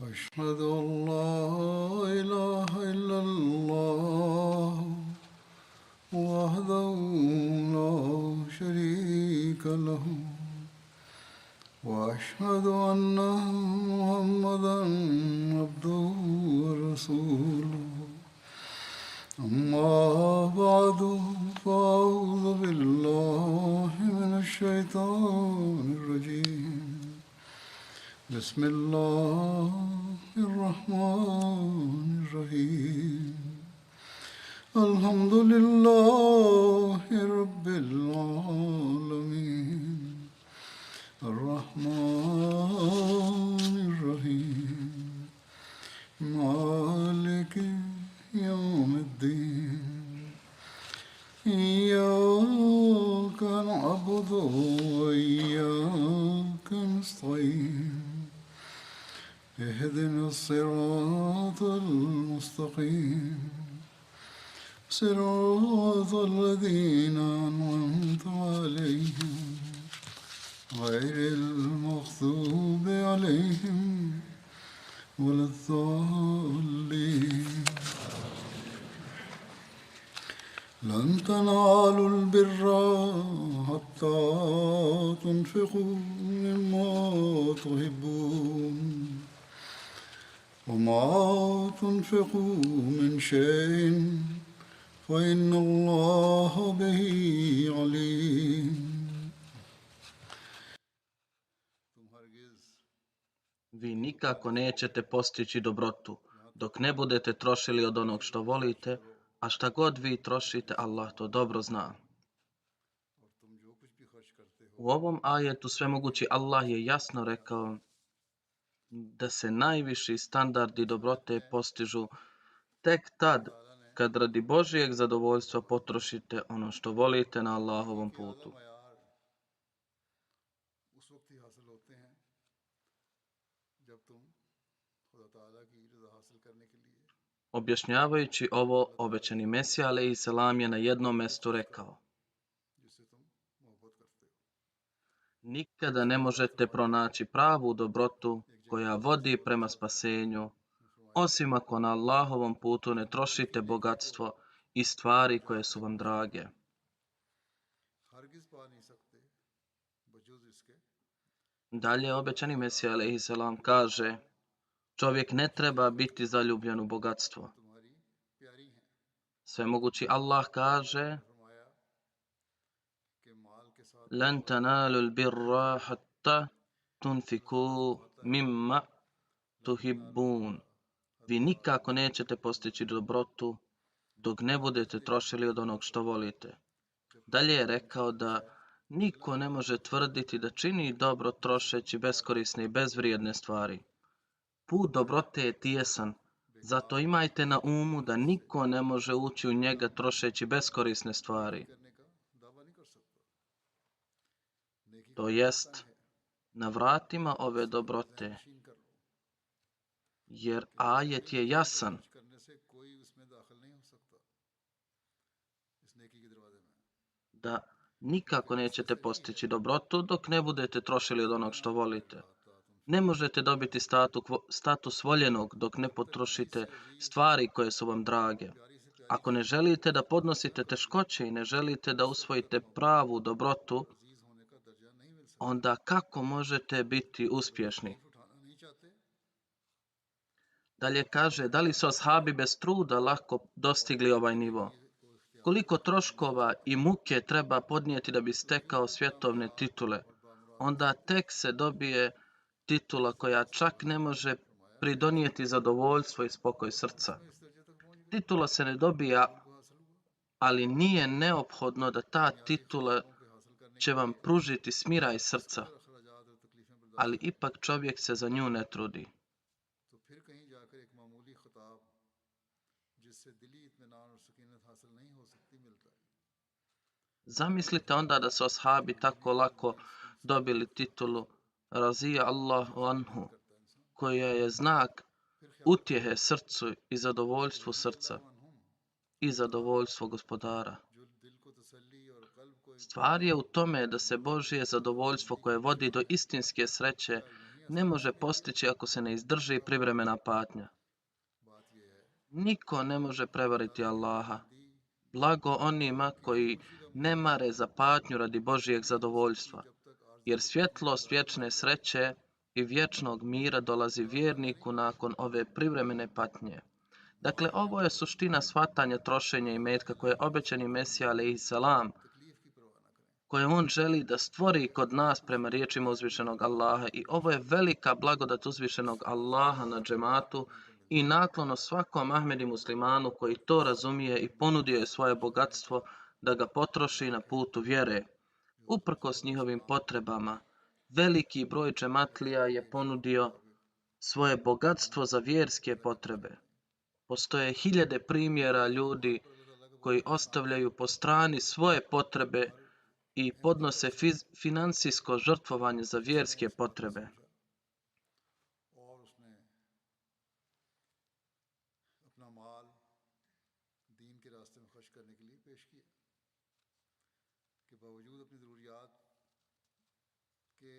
أشهد أن لا إله إلا الله وحده لا شريك له وأشهد أن محمدا عبده ورسوله أما بعد فأعوذ بالله من الشيطان الرجيم بسم الله الرحمن الرحيم الحمد لله رب العالمين الرحمن الرحيم مالك يوم الدين إياك نعبد وإياك نستعين اهدنا الصراط المستقيم صراط الذين أنعمت عليهم غير المغضوب عليهم ولا الضالين لن تنالوا البر حتى تنفقوا مما تحبون وما تنفقوا من شيء فإن الله به عليم. Vi nikako nećete postići dobrotu dok ne budete trošili od onog što volite, a šta god vi trošite, Allah to dobro zna. U ovom ajetu svemogući Allah je jasno rekao da se najviši standardi dobrote postižu tek tad kad radi Božijeg zadovoljstva potrošite ono što volite na Allahovom putu. Objašnjavajući ovo, obećani Mesija alejhiselam je na jednom mjestu rekao: nikada ne možete pronaći pravu dobrotu koja vodi prema spasenju, osim ako na Allahovom putu ne trošite bogatstvo i stvari koje su vam drage. Dalje obećani Mesija alejhiselam kaže: čovjek ne treba biti zaljubljen u bogatstvo. Svemogući Allah kaže: lan tanalu al-birra hatta tunfiku mimma tuhibbun. Vi nikako nećete postići dobrotu dok ne budete trošili od onog što volite. Dalje je rekao da niko ne može tvrditi da čini dobro trošeći beskorisne i bezvrijedne stvari. Put dobrote je tijesan, zato imajte na umu da niko ne može ući u njega trošeći beskorisne stvari. To jest, na vratima ove dobrote, jer ajet je jasan. Da nikako nećete postići dobrotu dok ne budete trošili od onog što volite. Ne možete dobiti status voljenog dok ne potrošite stvari koje su vam drage. Ako ne želite da podnosite teškoće i ne želite da usvojite pravu dobrotu, onda kako možete biti uspješni? Dalje kaže, da li su ashabi bez truda lako dostigli ovaj nivo? Koliko troškova i muke treba podnijeti da bi stekao svjetovne titule? Onda tek se dobije titula koja čak ne može pridonijeti zadovoljstvo i spokoj srca. Titula se ne dobija, ali nije neophodno da ta titula će vam pružiti smiraj srca. Ali ipak čovjek se za nju ne trudi. Zamislite onda da su ashabi tako lako dobili titulu Razija Allahu anhu, koja je znak utjehe srcu i zadovoljstvu srca i zadovoljstvo gospodara. Stvar je u tome da se Božje zadovoljstvo koje vodi do istinske sreće ne može postići ako se ne izdrži privremena patnja. Niko ne može prevariti Allaha. Blago onima koji ne mare za patnju radi Božijeg zadovoljstva, jer svjetlost vječne sreće i vječnog mira dolazi vjerniku nakon ove privremene patnje. Dakle, ovo je suština shvatanja trošenja imetka koje je obećani Mesija alejhiselam, koje on želi da stvori kod nas prema riječima uzvišenog Allaha. I ovo je velika blagodat uzvišenog Allaha na džematu i naklono svakom Ahmedi muslimanu koji to razumije i ponudio je svoje bogatstvo da ga potroši na putu vjere. Uprkos njihovim potrebama, veliki broj džematlija je ponudio svoje bogatstvo za vjerske potrebe. Postoje hiljade primjera ljudi koji ostavljaju po strani svoje potrebe i podnose financijsko žrtvovanje za vjerske potrebe. और उसने अपना माल दीन के रास्ते में खर्च करने के लिए पेश किया कि बावजूद अपनी ज़रूरियात के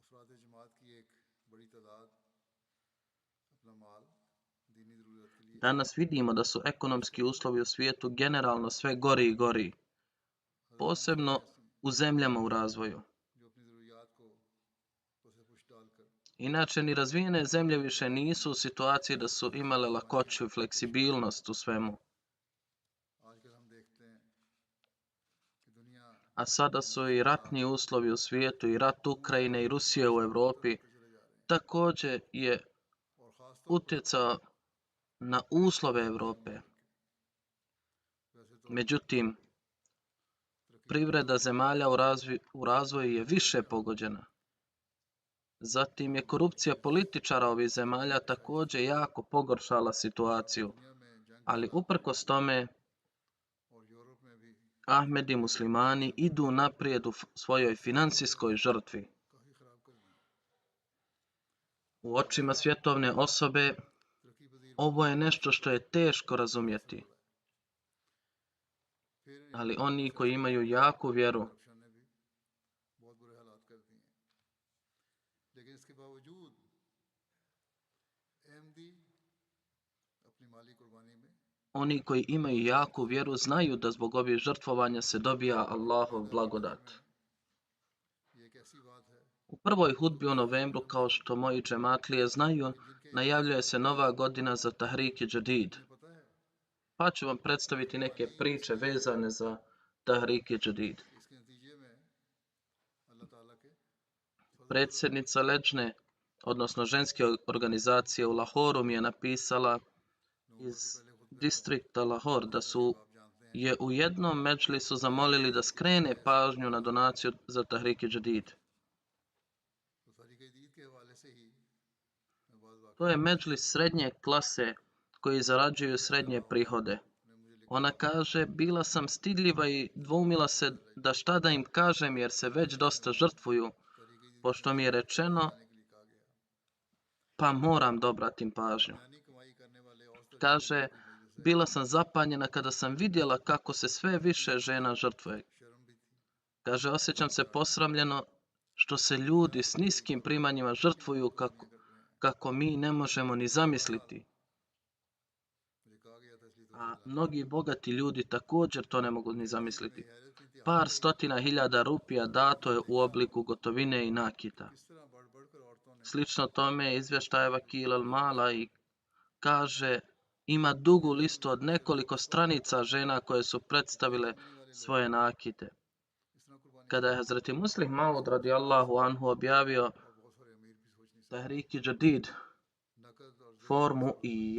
अफराद जमात की एक बड़ी तादाद अपना माल दीनी ज़रूरत के लिए Danas vidimo da su ekonomski uslovi u svijetu generalno sve gori i gori, posebno u zemljama u razvoju. जो अपनी ज़रूरियात को पसे पुश डालकर Inače, ni razvijene zemlje više nisu u situaciji da su imale lakoću i fleksibilnost u svemu. आजकल हम देखते हैं कि दुनिया A sada su i ratni uslovi u svijetu, i rat Ukrajine i Rusije u Europi također je और ख़ास तौर utjecao na uslove Europe. वैसे तो Međutim, privreda zemalja u razvoju je više pogođena. Zatim je korupcija političara ovih zemalja također jako pogoršala situaciju, दुनिया में जंग ali uprkos tome और यूरोप में भी Ahmedi muslimani idu naprijed u svojoj financijskoj žrtvi. काफ़ी ख़राब कर दी U očima svjetovne osobe तरक्की पजीर ovo je nešto što je teško razumjeti, फिर ali oni koji imaju jaku vjeru corruption ने भी बहुत बुरे हालात कर दिए लेकिन इसके बावजूद अहमदी अपनी माली कुर्बानी में Oni koji imaju jaku vjeru znaju da zbog ovih žrtvovanja se dobija Allahov blagodat. ये एक ऐसी बात है U prvoj hudbi u novembru, kao što moji džematlije znaju, najavljuje se nova godina za Tahrik Jadid. पता है Pa ću vam predstaviti neke priče vezane za Tahrik Jadid. इसके नतीजे में अल्लाह ताला के Predsjednica Leđne, odnosno ženske organizacije u Lahoru mi je napisala iz distrikta Lahor da je u jednom medžlisu zamolili da skrene pažnju na donaciju za Tahrik Jadid. तो तहरीक जदीद के हवाले से ही मैं बाज़ वाक़ To je medžlis srednje klase koji zarađuju srednje prihode. Ona kaže, bila sam stidljiva i dvoumila se da šta da im kažem jer se već dosta žrtvuju, pošto mi je rečeno के लिए कहा गया pa moram da obratim pažnju. यानी कमाई करने वाले औरत Kaže, bila sam zapanjena kada sam vidjela kako se sve više žena žrtvuje. शर्म भी थी Kaže, osjećam se posramljeno što se ljudi s niskim primanjima žrtvuju kako mi ne možemo ni zamisliti. मुझे कहा गया था इसलिए A mnogi bogati ljudi također to ne mogu ni zamisliti. हैरत नहीं थी Par stotina hiljada rupija dato je u obliku gotovine i nakita. किस तरह बढ़ बढ़कर औरतों ने Slično tome je izvještaj Vakil al-Mala i kaže ima dugu listu od nekoliko stranica žena koje su predstavile svoje nakite. इस तरह कुर्बानी Kada je Hazreti Muslih Maud radijallahu anhu objavio और बहुत सारे अमीर भी सोच नहीं Tahrik Jadid सकते नकद और formu i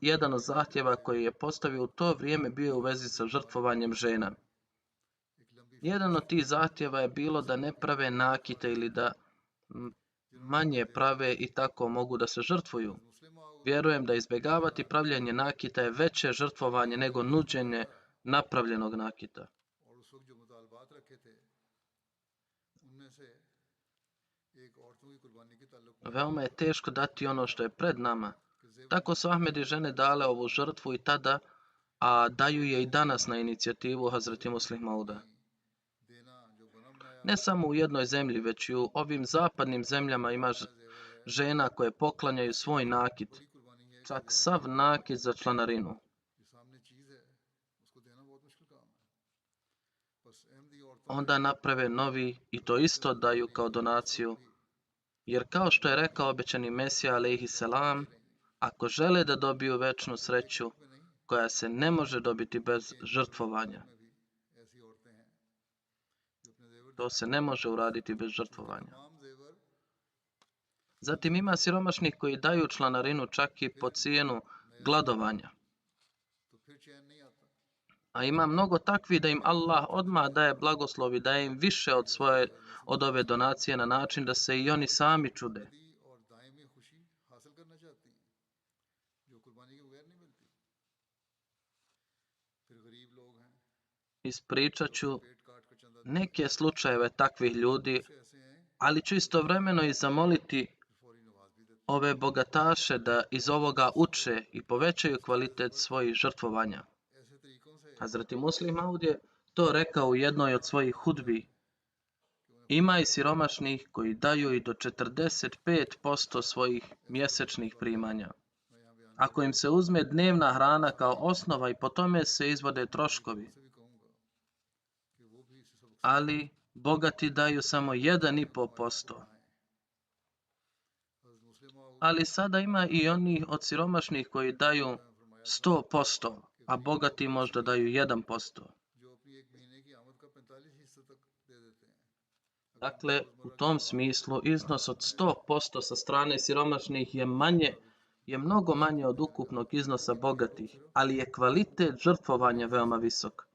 jedan od zahtjeva koji je postavio u to vrijeme bio u vezi sa žrtvovanjem žena. एक लंबी Jedan od tih zahtjeva je bilo da ne prave nakite ili da manje prave i tako mogu da se žrtvuju. मुस्लिम आओ Vjerujem da izbjegavati pravljenje nakita je veće žrtvovanje nego nuđenje napravljenog nakita. और उस वक्त जो मुतालबात रखे थे उनमें से एक औरतों की कुर्बानी के ताल्लुक में Veoma je teško dati ono što je pred nama. Tako su Ahmedi žene dale ovu žrtvu i tada, a daju je i danas na inicijativu Hazreti Muslih Mauda. देना जो गनम है Ne samo u jednoj zemlji, već i u ovim zapadnim zemljama ima žena koje poklanjaju svoj nakit, čak sav nakit za članarinu. Onda naprave novi i to isto daju kao donaciju. Jer kao što je rekao obećani Mesija alejhi selam, ako žele da dobiju večnu sreću, koja se ne može dobiti bez žrtvovanja. To se ne može uraditi bez žrtvovanja. Zatim ima siromašnih koji daju članarinu čak i po cijenu gladovanja. A ima mnogo takvi da im Allah odmah daje blagoslov i daje im više od ove donacije na način da se i oni sami čude. Ispričat ću neke slučajeve takvih ljudi, ali ću istovremeno i zamoliti ove bogataše da iz ovoga uče i povećaju kvalitet svojih žrtvovanja. Hazreti Muslih Maud je to rekao u jednoj od svojih hudbi. Ima i siromašnih koji daju i do 45% svojih mjesečnih primanja. Ako im se uzme dnevna hrana kao osnova i po tome se izvode troškovi. Ali bogati daju samo 1,5%. Ali sada ima i oni od siromašnih koji daju 100%, a bogati možda daju 1%. Dakle, u tom smislu iznos od 100% sa strane siromašnih je mnogo manje od ukupnog iznosa bogatih, ali je kvalitet žrtvovanja veoma visok.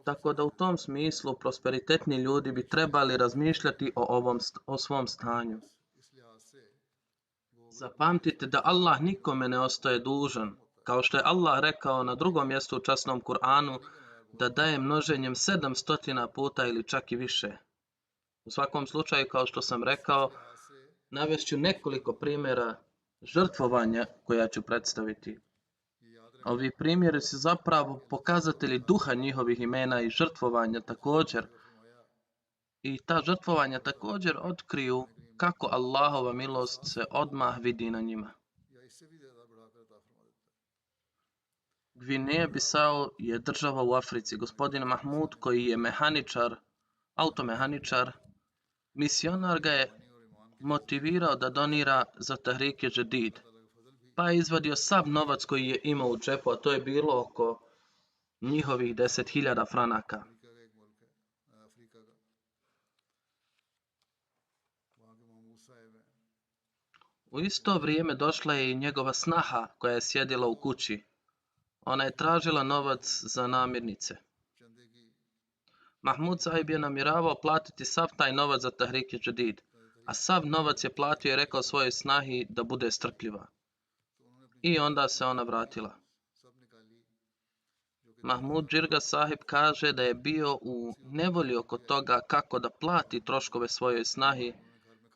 Tako da u tom smislu prosperitetni ljudi bi trebali razmišljati o svom stanju. Zapamtite da Allah nikome ne ostaje dužan, kao što je Allah rekao na drugom mjestu u časnom Kur'anu da daje množenjem 700 puta ili čak i više. U svakom slučaju, kao što sam rekao, navešću nekoliko primjera žrtvovanja koja ću predstaviti. Ovi primjeri su zapravo pokazatelji duha njihovih imena i žrtvovanja također. I ta žrtvovanja također otkriju kako Allahova milost se odmah vidi na njima. Gvineja Bisao je država u Africi. Gospodin Mahmud, koji je automehaničar, misionar ga je motivirao da donira za Tahrike Jadid. Pa je izvadio sav novac koji je imao u džepu, a to je bilo oko njihovih 10.000 franaka. U isto vrijeme došla je i njegova snaha koja je sjedila u kući. Ona je tražila novac za namirnice. Mahmud sahib je namjeravao platiti sav taj novac za Tahrike Jadid, a sav novac je platio i rekao svojoj snahi da bude strpljiva. I onda se ona vratila. Mahmud Džirga sahib kaže da je bio u nevolji oko toga kako da plati troškove svojoj snahi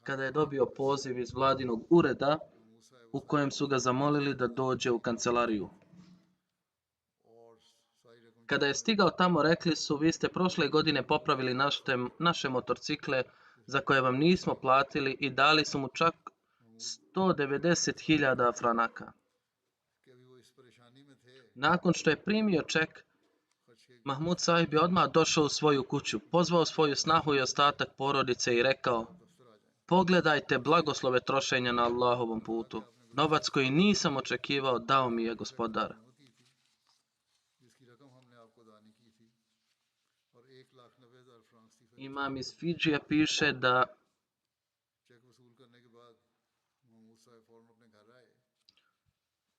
kada je dobio poziv iz vladinog ureda u kojem su ga zamolili da dođe u kancelariju. Kada je stigao tamo, rekli su: vi ste prošle godine popravili naše motorcikle za koje vam nismo platili i dali su mu čak 190.000 franaka. Nakon što je primio ček, Mahmud sahib je odmah došao u svoju kuću, pozvao svoju snahu i ostatak porodice i rekao: pogledajte blagoslove trošenja na Allahovom putu. Novac koji nisam očekivao dao mi je gospodar. Imam iz Fidžija piše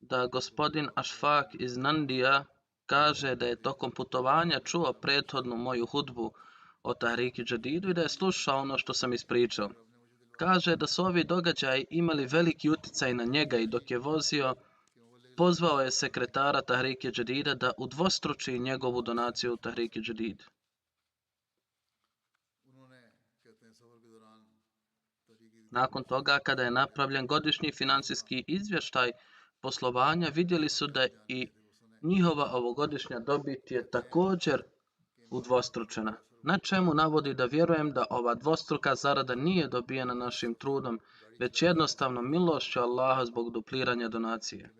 da gospodin Ashfaq iz Nandija kaže da je tokom putovanja čuo prethodnu moju hudbu o Tahriki Jadidu i da je slušao ono što sam ispričao. Kaže da su ovi događaji imali veliki utjecaj na njega i dok je vozio, pozvao je sekretara Tahrike Jadida da udvostruči njegovu donaciju u Tahrike Jadid. Nakon toga, kada je napravljen godišnji financijski izvještaj poslovanja, vidjeli su da i njihova ovogodišnja dobit je također udvostručena. Na čemu navodi da vjerujem da ova dvostruka zarada nije dobijena našim trudom, već jednostavno milošću Allaha zbog dupliranja donacije.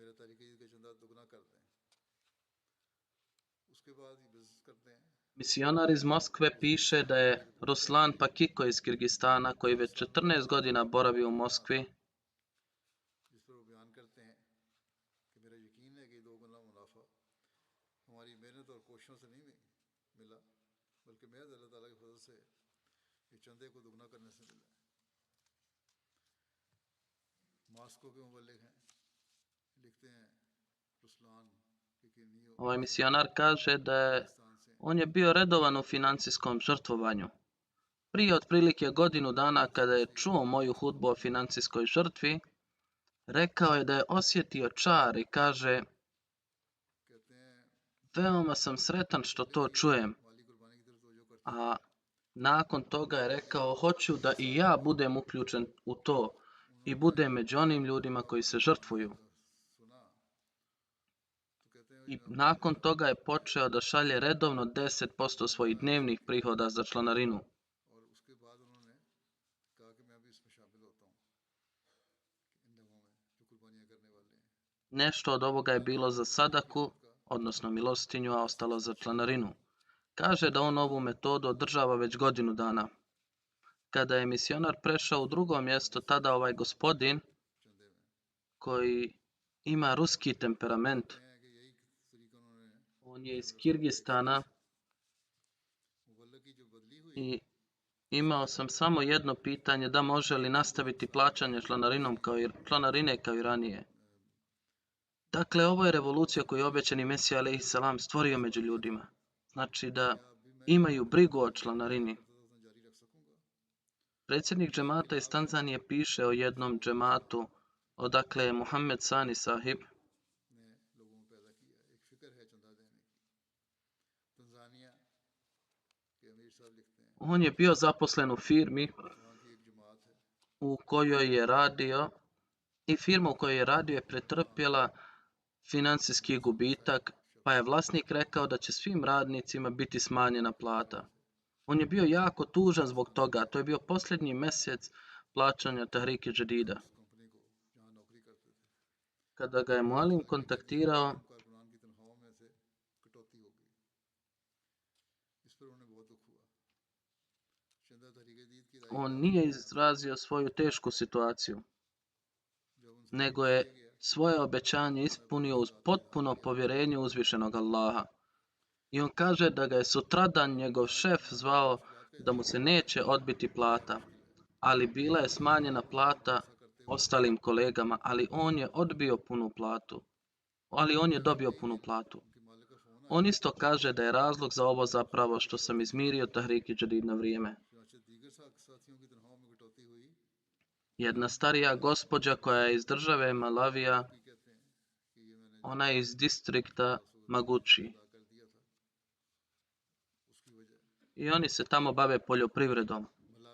Misionar iz Moskve piše da je Ruslan Pakiko iz Kirgistana, koji već 14 godina boravi u Moskvi, ovaj misionar kaže da on je bio redovan u financijskom žrtvovanju. Prije otprilike godinu dana kada je čuo moju hudbu o financijskoj žrtvi, rekao je da je osjetio čar i kaže: veoma sam sretan što to čujem. A nakon toga je rekao: hoću da i ja budem uključen u to i budem među onim ljudima koji se žrtvuju. I nakon toga je počeo da šalje redovno 10% svojih dnevnih prihoda za članarinu. Nešto od ovoga je bilo za sadaku, odnosno milostinju, a ostalo za članarinu. Kaže da on ovu metodu održava već godinu dana. Kada je misionar prešao u drugo mjesto, tada ovaj gospodin, koji ima ruski temperament, on je iz Kirgistana i imao sam samo jedno pitanje, da može li nastaviti plaćanje članarine kao i ranije. Dakle, ovo je revolucija koju je obećani Mesija alejhi selam stvorio među ljudima. Znači da imaju brigu o članarini. Predsjednik džemata iz Tanzanije piše o jednom džematu, odakle je Muhammed Sani sahib. On je bio zaposlen u firmi u kojoj je radio i firma u kojoj je radio je pretrpjela financijski gubitak, pa je vlasnik rekao da će svim radnicima biti smanjena plata. On je bio jako tužan zbog toga. To je bio posljednji mjesec plaćanja Tahrike Jadida. Kada ga je Mualim kontaktirao, on nije izrazio svoju tešku situaciju, nego je svoje obećanje ispunio uz potpuno povjerenje uzvišenog Allaha. I on kaže da ga je sutradan njegov šef zvao da mu se neće odbiti plata, ali bila je smanjena plata ostalim kolegama, ali on je dobio punu platu. On isto kaže da je razlog za ovo zapravo što sam izmirio Tahriki Jadid na vrijeme. Jedna starija gospođa koja je iz države Malavija, ona je iz distrikta Magući. I oni se tamo bave poljoprivredom.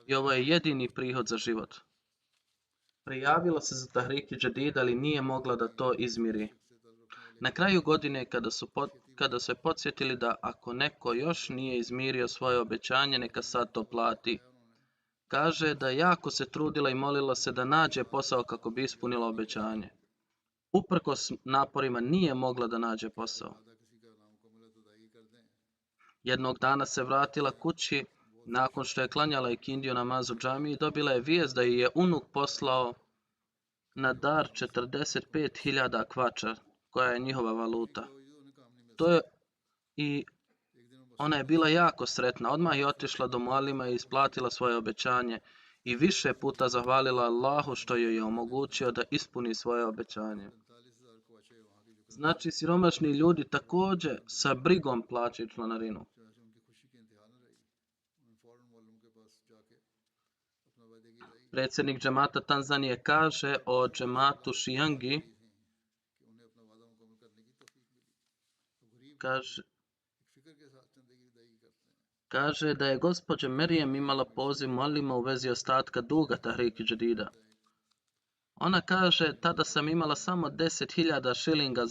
I ovo je jedini prihod za život. Prijavila se za Tahriki Jadid, ali nije mogla da to izmiri. Na kraju godine, kada su je podsjetili da ako neko još nije izmirio svoje obećanje, neka sad to plati. Kaže da jako se trudila i molila se da nađe posao kako bi ispunila obećanje. Uprkos naporima nije mogla da nađe posao. Jednog dana se vratila kući nakon što je klanjala ikindiju namaz u džamiji i dobila je vijest da je unuk poslao na dar 45.000 kvača, koja je njihova valuta. I ona je bila jako sretna. Odmah je otišla do Mualima i isplatila svoje obećanje i više puta zahvalila Allahu što joj je omogućio da ispuni svoje obećanje. Znači, siromašni ljudi također sa brigom plaćaju članarinu. Predsjednik džemata Tanzanije kaže o džematu Šijangi, kaže da je gospođa Merijem imala poziv Mualima u vezi ostatka duga Tahriki Jadida. Ona kaže, tada sam imala samo 10.000 šilinga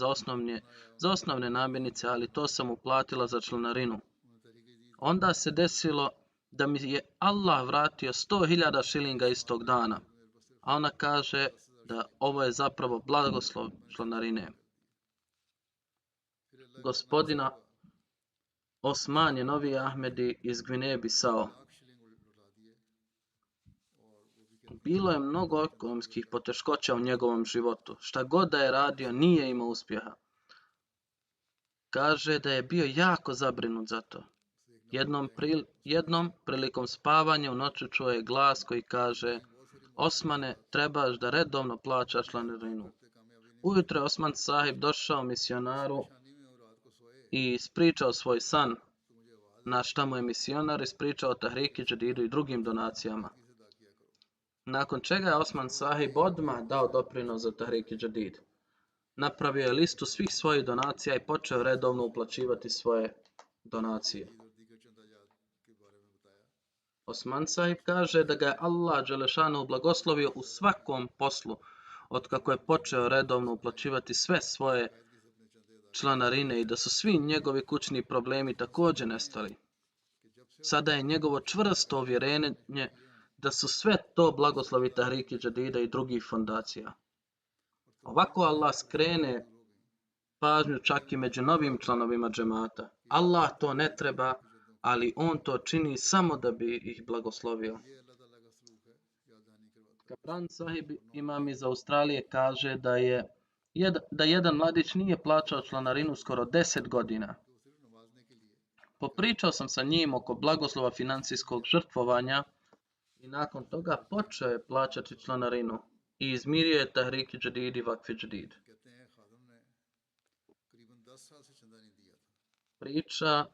za osnovne namirnice, ali to sam uplatila za članarinu. Onda se desilo da mi je Allah vratio 100.000 šilinga istog dana. A ona kaže da ovo je zapravo blagoslov članarine. Gospodina Osman je Novi Ahmedi iz Gvineje Bisao. Bilo je mnogo ekonomskih poteškoća u njegovom životu. Šta god da je radio, nije imao uspjeha. Kaže da je bio jako zabrinut za to. Jednom prilikom spavanja u noći čuo je glas koji kaže: Osmane, trebaš da redovno plaćaš članarinu. Ujutro je Osman Sahib došao misionaru i ispričao svoj san, na šta mu je misionar ispričao Tahriki Džadidu i drugim donacijama. Nakon čega je Osman Sahib odmah dao doprinos za Tahriki Džadid. Napravio je listu svih svojih donacija i počeo redovno uplaćivati svoje donacije. Osman Sahib kaže da ga je Allah dželešanu blagoslovio u svakom poslu, otkako je počeo redovno uplaćivati sve svoje članarine i da su svi njegovi kućni problemi također nestali. Sada je njegovo čvrsto uvjerenje da su sve to blagoslovi Tahriki Džadida i drugih fondacija. Ovako Allah skrene pažnju čak i među novim članovima džemata. Allah to ne treba, ali on to čini samo da bi ih blagoslovio. Kapran Sahib imam iz Australije kaže da jedan mladić nije plaćao članarinu skoro 10 godina. Popričao sam sa njim oko blagoslova financijskog žrtvovanja i nakon toga počeo je plaćati članarinu i izmirio je Tahriki Džadid i Vakfi Džadid. Priča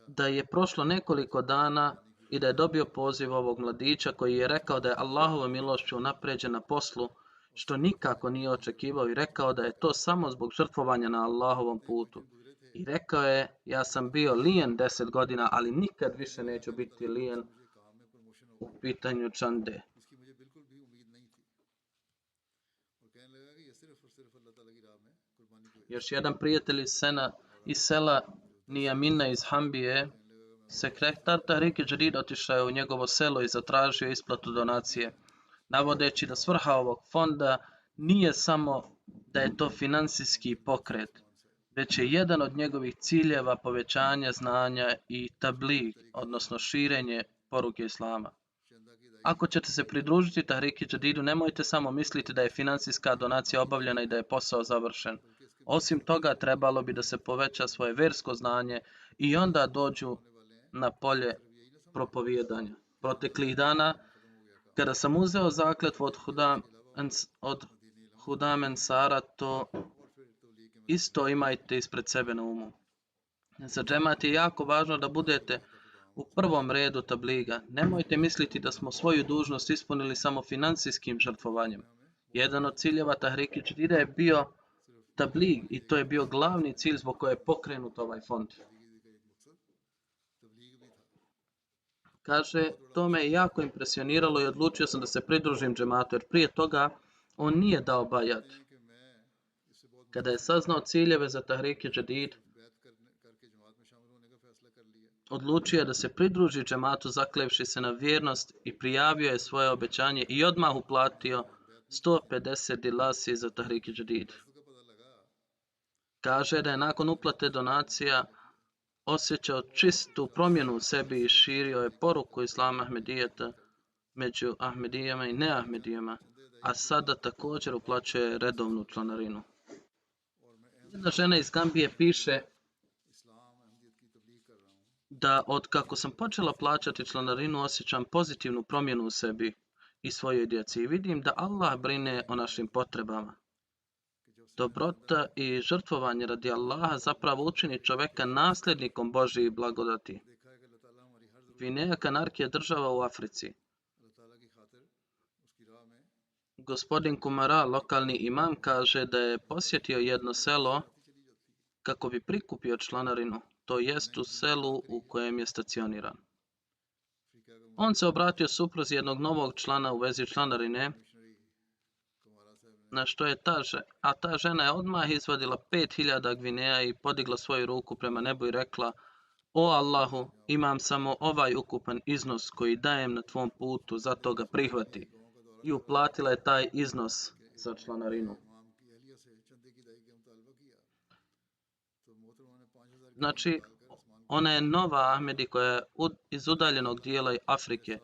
da je prošlo nekoliko dana i da je dobio poziv ovog mladića koji je rekao da je Allahovom milošću unapređen na poslu, što nikako nije očekivao, i rekao da je to samo zbog žrtvovanja na Allahovom putu. I rekao je: ja sam bio lijen 10 godina, ali nikad više neću biti lijen u pitanju čande. Još jedan prijatelj iz sela Nijamina iz Hambije, sekretar Tahriki Džadid, otišao je u njegovo selo i zatražio isplatu donacije, navodeći da svrha ovog fonda nije samo da je to financijski pokret, već je jedan od njegovih ciljeva povećanje znanja i tabligh, odnosno širenje poruke Islama. Ako ćete se pridružiti Tahriki Džadidu, nemojte samo misliti da je financijska donacija obavljena i da je posao završen. Osim toga, trebalo bi da se poveća svoje vjersko znanje i onda dođu na polje propovijedanja. Proteklih dana, kada sam uzeo zakletvu od Hudam Ensara, to isto imajte ispred sebe na umu. Za džemat je jako važno da budete u prvom redu tabliga. Nemojte misliti da smo svoju dužnost ispunili samo financijskim žrtvovanjem. Jedan od ciljeva Tahriki Džadida je bio tablig i to je bio glavni cilj zbog koje je pokrenut ovaj fond. Kaže, to me je jako impresioniralo i odlučio sam da se pridružim džematu, jer prije toga on nije dao bajat. Kada je saznao ciljeve za Tahriki Džadid, odlučio je da se pridruži džematu zaklevši se na vjernost i prijavio je svoje obećanje i odmah uplatio 150 dilasi za Tahriki Džadid. Kaže da je nakon uplate donacija osjećao čistu promjenu u sebi i širio je poruku Islama Ahmedijeta među Ahmedijama i neahmedijama, a sada također uplaćuje redovnu članarinu. Jedna žena iz Gambije piše da od kako sam počela plaćati članarinu osjećam pozitivnu promjenu u sebi i svojoj djeci i vidim da Allah brine o našim potrebama. Dobrota i žrtvovanje radi Allaha zapravo učini čovjeka nasljednikom Božjih blagodati. Gvineja Kanarke je država u Africi. Gospodin Kumara, lokalni imam, kaže da je posjetio jedno selo kako bi prikupio članarinu, to jest u selu u kojem je stacioniran. On se obratio supruzi jednog novog člana u vezi članarine Na što je ta žena je odmah izvadila 5000 gvineja i podigla svoju ruku prema nebu i rekla: O Allahu, imam samo ovaj ukupan iznos koji dajem na tvom putu, zato ga prihvati. I uplatila je taj iznos za članarinu. Znači, ona je nova Ahmedi koja je iz udaljenog dijela Afrike.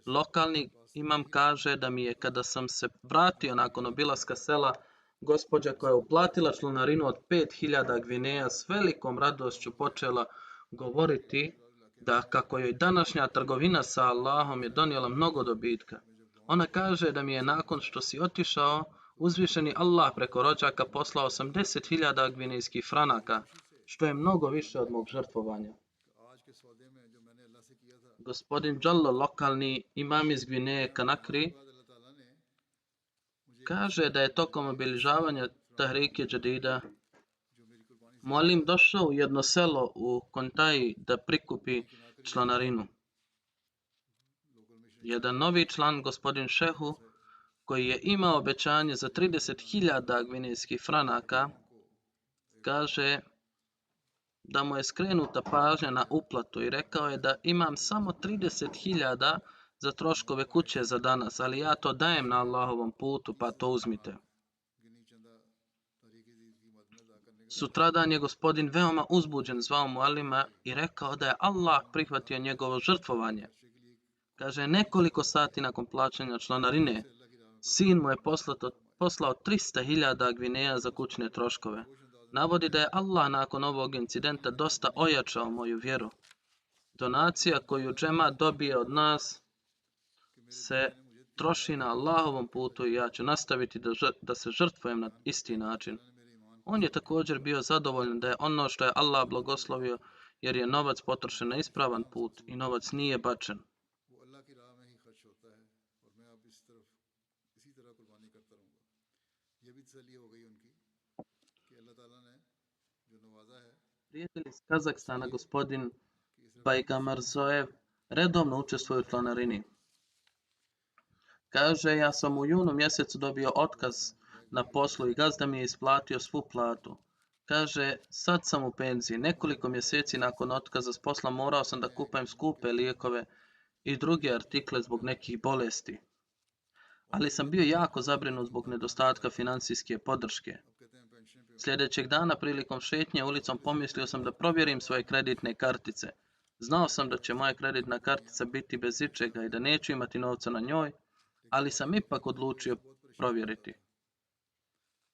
Lokalni imam kaže da mi je kada sam se vratio nakon obilaska sela, gospođa koja je uplatila članarinu od 5000 gvineja s velikom radošću počela govoriti da kako joj današnja trgovina sa Allahom je donijela mnogo dobitka. Ona kaže da mi je nakon što si otišao, uzvišeni Allah preko rođaka poslao 80.000 gvinejskih franaka, što je mnogo više od mog žrtvovanja. Gospodin Džallo, lokalni imam iz Gvineje Kanakri, kaže da je tokom obilježavanja Tahrike Džadida Mualim došao u jedno selo u Kontaji da prikupi članarinu. Jedan novi član, gospodin Šehu, koji je imao obećanje za 30.000 gvinejskih franaka, kaže da mu je skrenuta pažnja na uplatu i rekao je da imam samo 30.000 za troškove kuće za danas, ali ja to dajem na Allahovom putu, pa to uzmite. Sutradan je gospodin veoma uzbuđen zvao Mualima i rekao da je Allah prihvatio njegovo žrtvovanje. Kaže, nekoliko sati nakon plaćanja članarine, sin mu je poslao 300.000 gvineja za kućne troškove. Navodi da je Allah nakon ovog incidenta dosta ojačao moju vjeru. Donacija koju džemat dobije od nas se troši na Allahovom putu i ja ću nastaviti da se žrtvujem na isti način. On je također bio zadovoljan da je ono što je Allah blagoslovio, jer je novac potrošen na ispravan put i novac nije bačen. Prijatelj iz Kazahstana, gospodin Bajgamarzoev, redovno učestvuje u članarini. Kaže, ja sam u junu mjesecu dobio otkaz na poslu i gazda mi je isplatio svu platu. Kaže, sad sam u penziji. Nekoliko mjeseci nakon otkaza s posla morao sam da kupujem skupe lijekove i druge artikle zbog nekih bolesti. Ali sam bio jako zabrinut zbog nedostatka financijske podrške. Sljedećeg dana prilikom šetnje ulicom pomislio sam da provjerim svoje kreditne kartice. Znao sam da će moja kreditna kartica biti bez ičega i da neću imati novca na njoj, ali sam ipak odlučio provjeriti.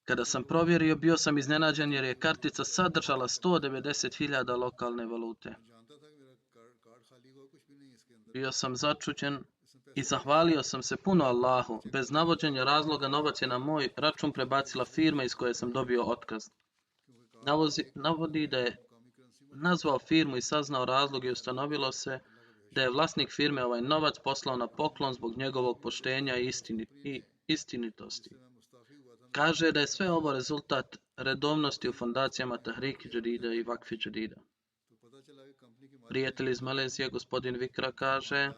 Kada sam provjerio, bio sam iznenađen jer je kartica sadržala 190.000 lokalne valute. Bio sam začuđen i zahvalio sam se puno Allahu. Bez navođenja razloga novac je na moj račun prebacila firma iz koje sam dobio otkaz. Navodi da je nazvao firmu i saznao razlog i ustanovilo se da je vlasnik firme ovaj novac poslao na poklon zbog njegovog poštenja i istinitosti. Kaže da je sve ovo rezultat redovnosti u fondacijama Tahrike Džadida i Vakfi Džadida. Prijatelj iz Malezije, gospodin Vikra, kaže,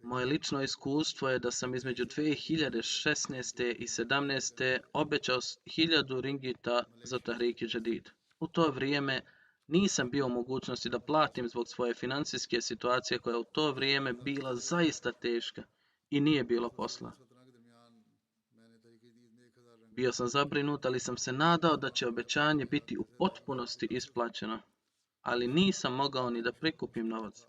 moje lično iskustvo je da sam između 2016. i 2017. obećao 1000 ringita za Tahrike Džadid. U to vrijeme nisam bio u mogućnosti da platim zbog svoje financijske situacije koja je u to vrijeme bila zaista teška i nije bilo posla. Bio sam zabrinut, ali sam se nadao da će obećanje biti u potpunosti isplaćeno, ali nisam mogao ni da prikupim novac.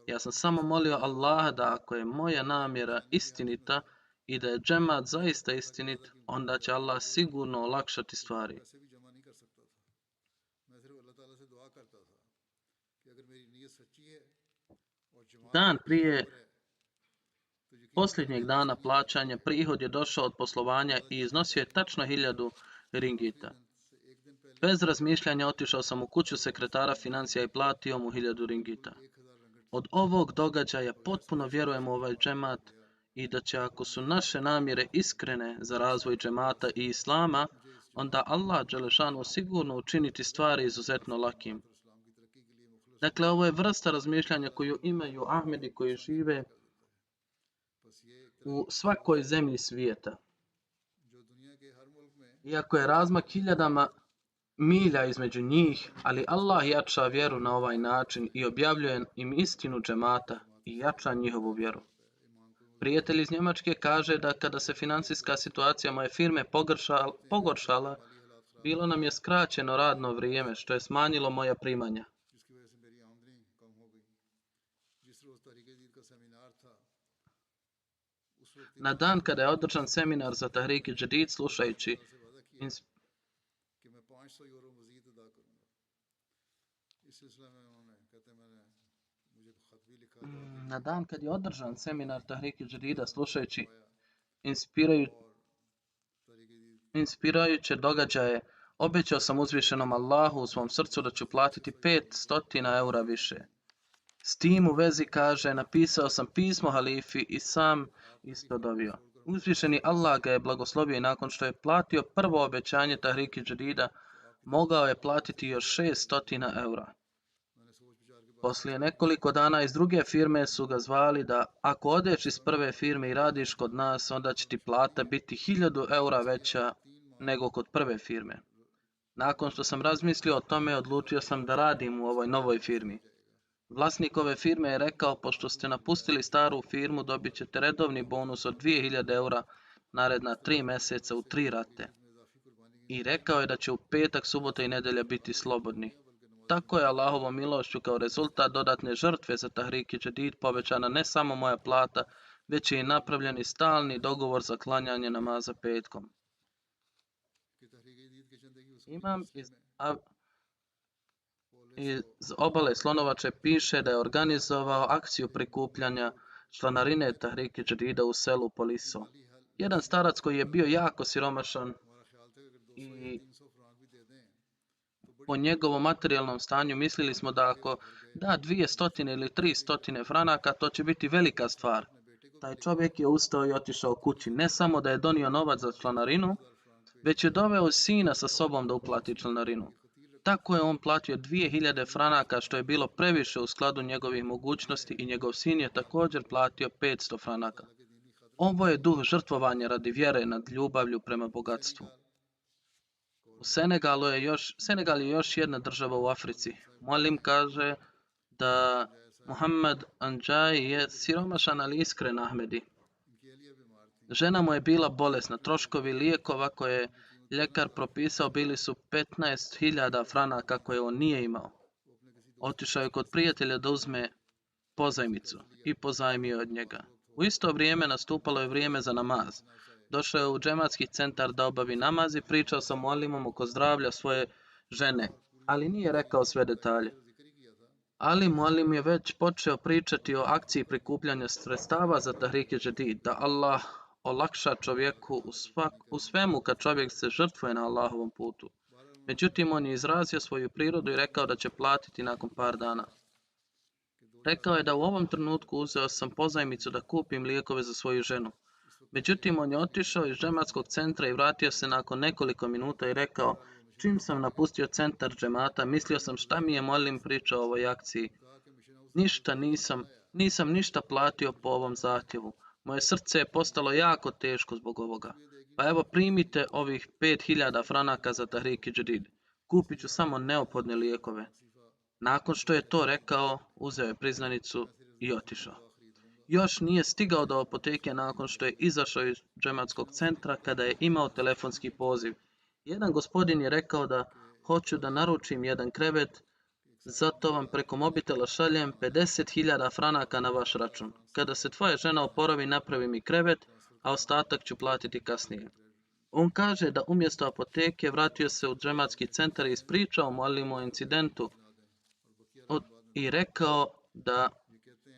Ja sam samo molio Allaha da ako je moja namjera istinita i da je džemat zaista istinit, onda će Allah sigurno olakšati stvari. Dan prije posljednjeg dana plaćanja prihod je došao od poslovanja i iznosio je tačno 1000 ringita. Bez razmišljanja otišao sam u kuću sekretara financija i platio mu 1000 ringita. Od ovog događaja potpuno vjerujem u ovaj džemat i da će ako su naše namjere iskrene za razvoj džemata i islama, onda Allah dželešanu sigurno učiniti stvari izuzetno lakim. Dakle, ovo je vrsta razmišljanja koju imaju Ahmedi koji žive u svakoj zemlji svijeta. Iako je razmak hiljadama milja između njih, ali Allah jača vjeru na ovaj način i objavljuje im istinu džemata i jača njihovu vjeru. Prijatelj iz Njemačke kaže da kada se financijska situacija moje firme pogoršala, bilo nam je skraćeno radno vrijeme, što je smanjilo moja primanja. Na dan kada je održan seminar za Tahrik Jadid, slušajući Na dan kad je održan seminar Tahrik Jadida, slušajući inspirajuće događaje, obećao sam uzvišenom Allahu u svom srcu da ću platiti 500 eura više. S tim u vezi kaže, napisao sam pismo halifi i sam isto dovio. Uzvišeni Allah ga je blagoslovio i nakon što je platio prvo obećanje Tahrik Jadida, mogao je platiti još 600 eura. Poslije nekoliko dana iz druge firme su ga zvali da ako odeš iz prve firme i radiš kod nas, onda će ti plata biti 1000 eura veća nego kod prve firme. Nakon što sam razmislio o tome, odlučio sam da radim u ovoj novoj firmi. Vlasnik ove firme je rekao, pošto ste napustili staru firmu, dobit ćete redovni bonus od 2000 eura naredna 3 mjeseca u 3 rate. I rekao je da će u petak, subota i nedjelja biti slobodni. Tako je Allahovom milošću kao rezultat dodatne žrtve za Tahrik Jadid povećana ne samo moja plata, već je i napravljen i stalni dogovor za klanjanje namaza petkom. Imam iz obale Slonovače piše da je organizovao akciju prikupljanja članarine Tahrik Jadida u selu Poliso. Jedan starac koji je bio jako siromašan i po njegovom materijalnom stanju mislili smo da ako da 200 ili 300 franaka, to će biti velika stvar. Taj čovjek je ustao i otišao kući. Ne samo da je donio novac za članarinu, već je doveo sina sa sobom da uplati članarinu. Tako je on platio 2000 franaka, što je bilo previše u skladu njegovih mogućnosti, i njegov sin je također platio 500 franaka. Ovo je duh žrtvovanja radi vjere nad ljubavlju prema bogatstvu. Senegal je još jedna država u Africi. Muallim kaže da Muhammad Anđaj je siromašan, ali iskren Ahmedi. Žena mu je bila bolesna. Troškovi lijekova koje je ljekar propisao bili su 15.000 franaka koje on nije imao. Otišao je kod prijatelja da uzme pozajmicu i pozajmio od njega. U isto vrijeme nastupalo je vrijeme za namaz. Došao je u džematski centar da obavi namaz i pričao sa muallimom oko zdravlja svoje žene, ali nije rekao sve detalje. Ali muallim je već počeo pričati o akciji prikupljanja sredstava za Tahrik Jadid, da Allah olakša čovjeku u svemu kad čovjek se žrtvuje na Allahovom putu. Međutim, on je izrazio svoju prirodu i rekao da će platiti nakon par dana. Rekao je da u ovom trenutku uzeo sam pozajmicu da kupim lijekove za svoju ženu. Međutim, on je otišao iz džematskog centra i vratio se nakon nekoliko minuta i rekao, čim sam napustio centar džemata, mislio sam šta mi je muallim pričao o ovoj akciji. Nisam ništa platio po ovom zahtjevu. Moje srce je postalo jako teško zbog ovoga. Pa evo, primite ovih 5000 franaka za Tahrik Jadid. Kupit ću samo neophodne lijekove. Nakon što je to rekao, uzeo je priznanicu i otišao. Još nije stigao do apoteke nakon što je izašao iz džematskog centra kada je imao telefonski poziv. Jedan gospodin je rekao da hoću da naručim jedan krevet, zato vam preko mobitela šaljem 50.000 franaka na vaš račun. Kada se tvoja žena oporavi, napravi mi krevet, a ostatak ću platiti kasnije. On kaže da umjesto apoteke vratio se u džematski centar i ispričao muallimu o incidentu i rekao da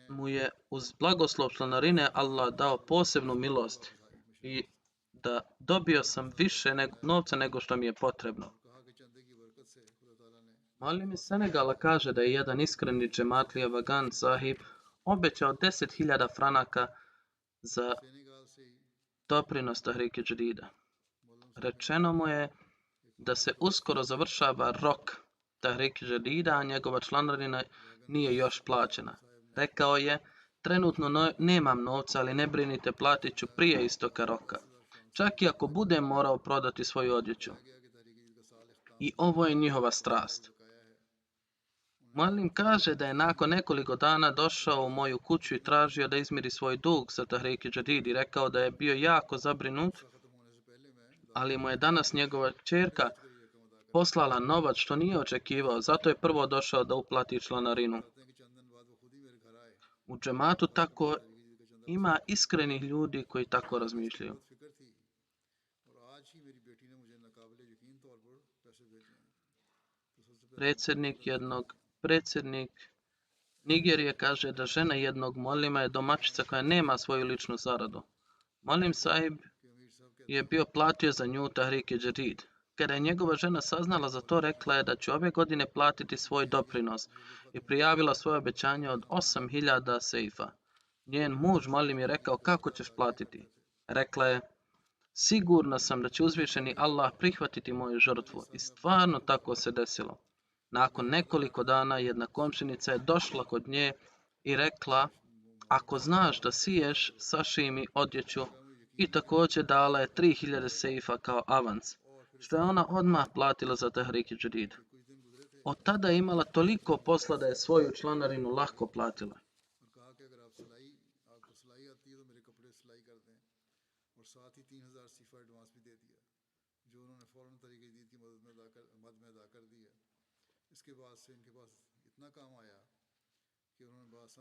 mu je uz blagoslov članarine Allah dao posebnu milost i da dobio sam više novca nego što mi je potrebno. Muallim iz Senegala kaže da je jedan iskreni džematlija Vagan sahib obećao 10.000 franaka za doprinos Tahrik Jadida. Rečeno mu je da se uskoro završava rok Tahrik Jadida, a njegova članarina nije još plaćena. Rekao je, trenutno nemam novca, ali ne brinite, platit ću prije istoka roka. čak i ako budem morao prodati svoju odjeću. I ovo je njihova strast. Muallim kaže da je nakon nekoliko dana došao u moju kuću i tražio da izmiri svoj dug za Tahrik Jadid i rekao da je bio jako zabrinut, ali mu je danas njegova kćerka poslala novac što nije očekivao, zato je prvo došao da uplati članarinu. U džematu tako ima iskrenih ljudi koji tako razmišljaju. Predsjednik Nigerije kaže da žena jednog muallima je domaćica koja nema svoju ličnu zaradu. Muallim sahib je bio platio za nju Tahrik Jadid. Kada je njegova žena saznala za to, rekla je da će ove godine platiti svoj doprinos i prijavila svoje obećanje od 8.000 sejfa. Njen muž muallim je rekao: kako ćeš platiti? Rekla je: sigurna sam da će uzvišeni Allah prihvatiti moju žrtvu. I stvarno tako se desilo. Nakon nekoliko dana jedna komšinica je došla kod nje i rekla: ako znaš da siješ, sašij mi odjeću, i također dala je 3.000 sejfa kao avans, što je ona odmah platila za Tahrik Jadid. Od tada je imala toliko posla da je svoju članarinu lako platila.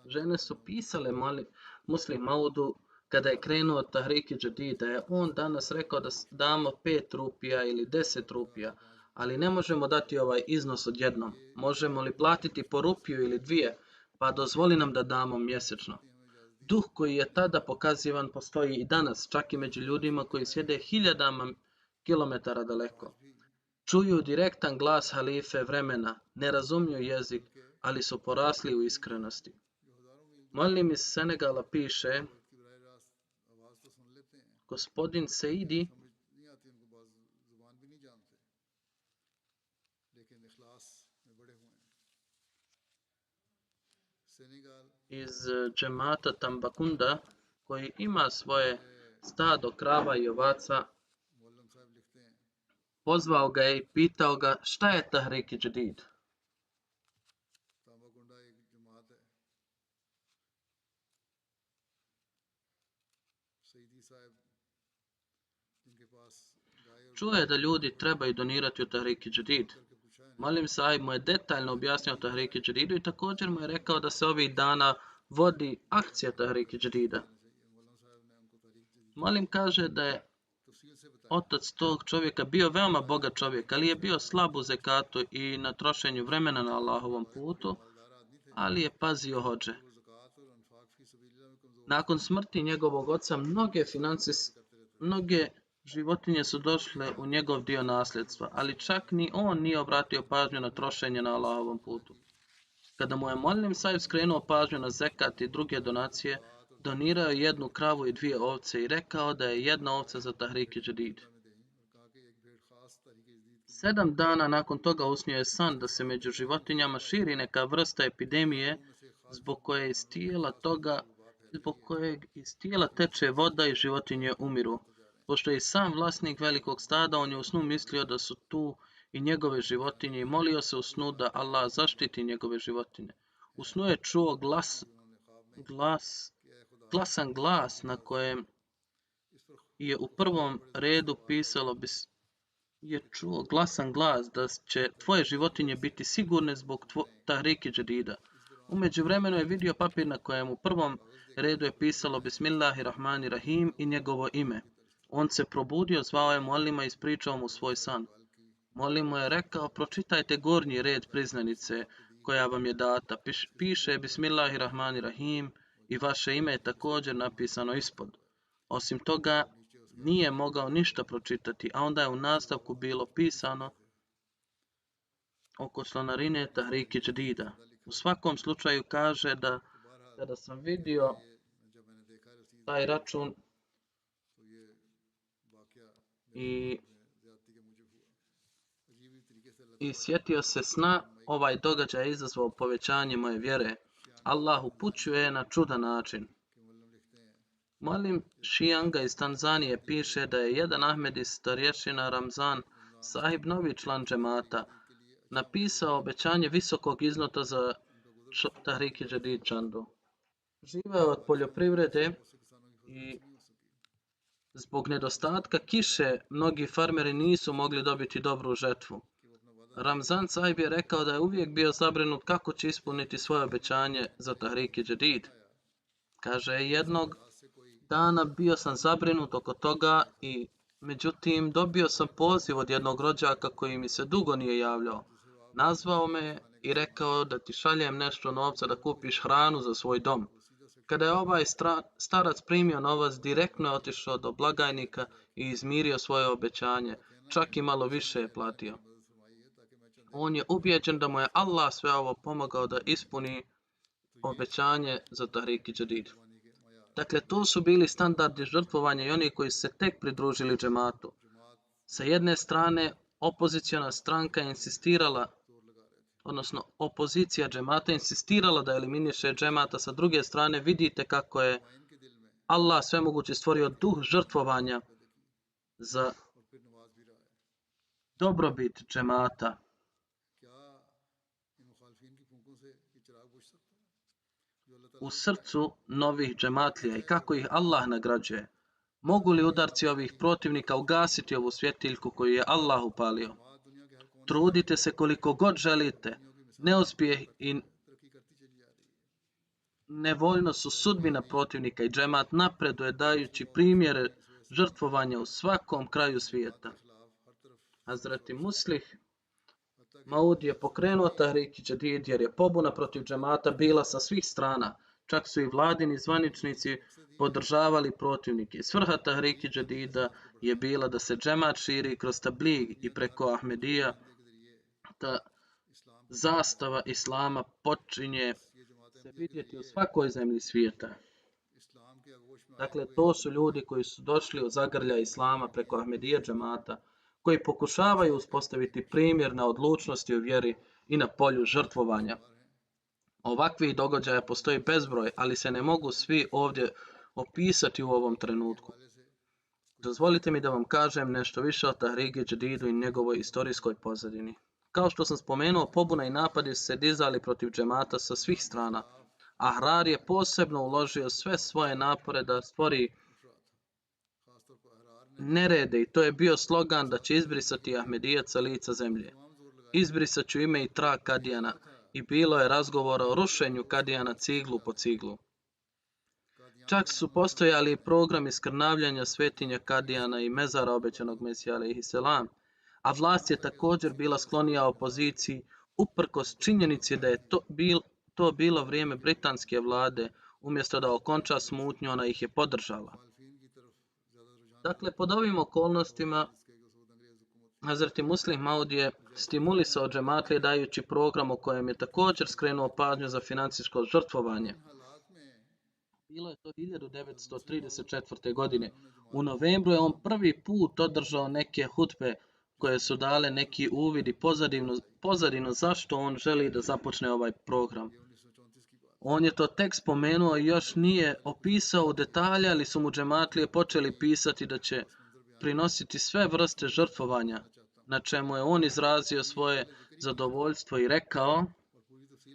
Žene su pisale Muslim Maudu kada je krenuo Tahrik Jadid da je on danas rekao da damo 5 rupija ili 10 rupija, ali ne možemo dati ovaj iznos odjednom. Možemo li platiti po rupiju ili 2, pa dozvoli nam da damo mjesečno. Duh koji je tada pokazivan postoji i danas, čak i među ljudima koji sjede hiljadama kilometara daleko. Čuju direktan glas halife vremena, ne razumiju jezik, ali su porasli u iskrenosti. Muallim iz Senegala piše: gospodin Seidi iz džemata Tambakunda, koji ima svoje stado krava i ovaca, pozvao ga je i pitao ga šta je Tahrik Jadid. Čuo je da ljudi trebaju donirati u Tahrik Jadid. Muallim sahib mu je detaljno objasnio Tahrik Jadidu i također mu je rekao da se ovih dana vodi akcija Tahrik Jadida. Muallim kaže da je otac tog čovjeka bio veoma bogat čovjek, ali je bio slab u zekatu i na trošenju vremena na Allahovom putu, ali je pazio hodže. Nakon smrti njegovog oca mnoge životinje su došle u njegov dio nasljedstva, ali čak ni on nije obratio pažnju na trošenje na Allahovom putu. Kada mu je Muallim sahib skrenuo pažnju na zekat i druge donacije, donirao je 1 kravu i 2 ovce i rekao da je 1 ovca za Tahrik Jadid. 7 dana nakon toga usnio je san da se među životinjama širi neka vrsta epidemije zbog kojeg iz tijela teče voda i životinje umiru. Pošto je i sam vlasnik velikog stada, on je u snu mislio da su tu i njegove životinje i molio se u snu da Allah zaštiti njegove životinje. U snu je čuo glasan glas na kojem je u prvom redu pisalo da će tvoje životinje biti sigurne zbog Tahrik Jadida. U međuvremenu je vidio papir na kojem u prvom redu je pisalo Bismillahirrahmanirrahim i njegovo ime. On se probudio, zvao je muallima i ispričao mu svoj san. Muallim mu je rekao: pročitajte gornji red priznanice koja vam je data. Piše Bismillahirrahmanirrahim i vaše ime je također napisano ispod. Osim toga, nije mogao ništa pročitati, a onda je u nastavku bilo pisano oko članarine Tahrik Jadida. U svakom slučaju kaže da kada sam vidio taj račun i sjetio se sna, ovaj događaj je izazvao povećanje moje vjere. Allah upućuje na čudan način. Muallim Šijanga iz Tanzanije piše da je jedan Ahmedi starješina Ramzan, sahib novi član džemata, napisao obećanje visokog iznota za Tahrik Jadid Čandu. Živeo je od poljoprivrede i zbog nedostatka kiše mnogi farmeri nisu mogli dobiti dobru žetvu. Ramzan sahib je rekao da je uvijek bio zabrinut kako će ispuniti svoje obećanje za Tahrik Jadid. Kaže, jednog dana bio sam zabrinut oko toga i međutim dobio sam poziv od jednog rođaka koji mi se dugo nije javljao. Nazvao me i rekao da ti šaljem nešto novca da kupiš hranu za svoj dom. Kada je ovaj starac primio novac, direktno je otišao do blagajnika i izmirio svoje obećanje. Čak i malo više je platio. On je ubijeđen da mu je Allah sve ovo pomogao da ispuni obećanje za Tahrik Jadid. Dakle, to su bili standardi žrtvovanja i oni koji su se tek pridružili džematu. Sa jedne strane, opoziciona stranka je insistirala, odnosno opozicija džemata insistirala da eliminiše džemata, sa druge strane vidite kako je Allah svemogući stvorio duh žrtvovanja za dobrobit džemata. U srcu novih džematlija i kako ih Allah nagrađuje. Mogu li udarci ovih protivnika ugasiti ovu svjetiljku koju je Allah upalio? Trudite se koliko god želite. Neuspjeh i nevoljnost su sudbina protivnika i džemat napreduje dajući primjere žrtvovanja u svakom kraju svijeta. Hazreti Muslih Maud je pokrenuo Tahrik Jadid jer je pobuna protiv džemata bila sa svih strana. Čak su i vladini zvaničnici podržavali protivnike. Svrha Tahrik Jadida je bila da se džemat širi kroz tabligh i preko Ahmedija. Ta zastava Islama počinje se vidjeti u svakoj zemlji svijeta. Dakle, to su ljudi koji su došli od zagrlja Islama preko Ahmedija džemata, koji pokušavaju uspostaviti primjer na odlučnosti u vjeri i na polju žrtvovanja. Ovakvih događaja postoji bezbroj, ali se ne mogu svi ovdje opisati u ovom trenutku. Dozvolite mi da vam kažem nešto više o Tahrik Jadidu i njegovoj istorijskoj pozadini. Kao što sam spomenuo, pobuna i napadi su se dizali protiv džemata sa svih strana. Ahrar je posebno uložio sve svoje napore da stvori nerede i to je bio slogan da će izbrisati Ahmedijac sa lica zemlje. Izbrisat ću ime i trag Kadijana i bilo je razgovora o rušenju Kadijana ciglu po ciglu. Čak su postojali programi skrnavljanja svetinja Kadijana i mezara obećanog Mesija alejhi selam, a vlast je također bila sklonija opoziciji uprkos činjenici da je to bilo vrijeme britanske vlade, umjesto da okonča smutnju, ona ih je podržala. Dakle, pod ovim okolnostima Hazreti Muslih Maud je stimulisao džematlije dajući program u kojem je također skrenuo pažnju za financijsko žrtvovanje. Bilo je to 1934. godine. U novembru je on prvi put održao neke hutbe koje su dale neki uvid i pozadinu zašto on želi da započne ovaj program. On je to tek spomenuo i još nije opisao u detalje, ali su mu džematlije počeli pisati da će prinositi sve vrste žrtvovanja, na čemu je on izrazio svoje zadovoljstvo i rekao: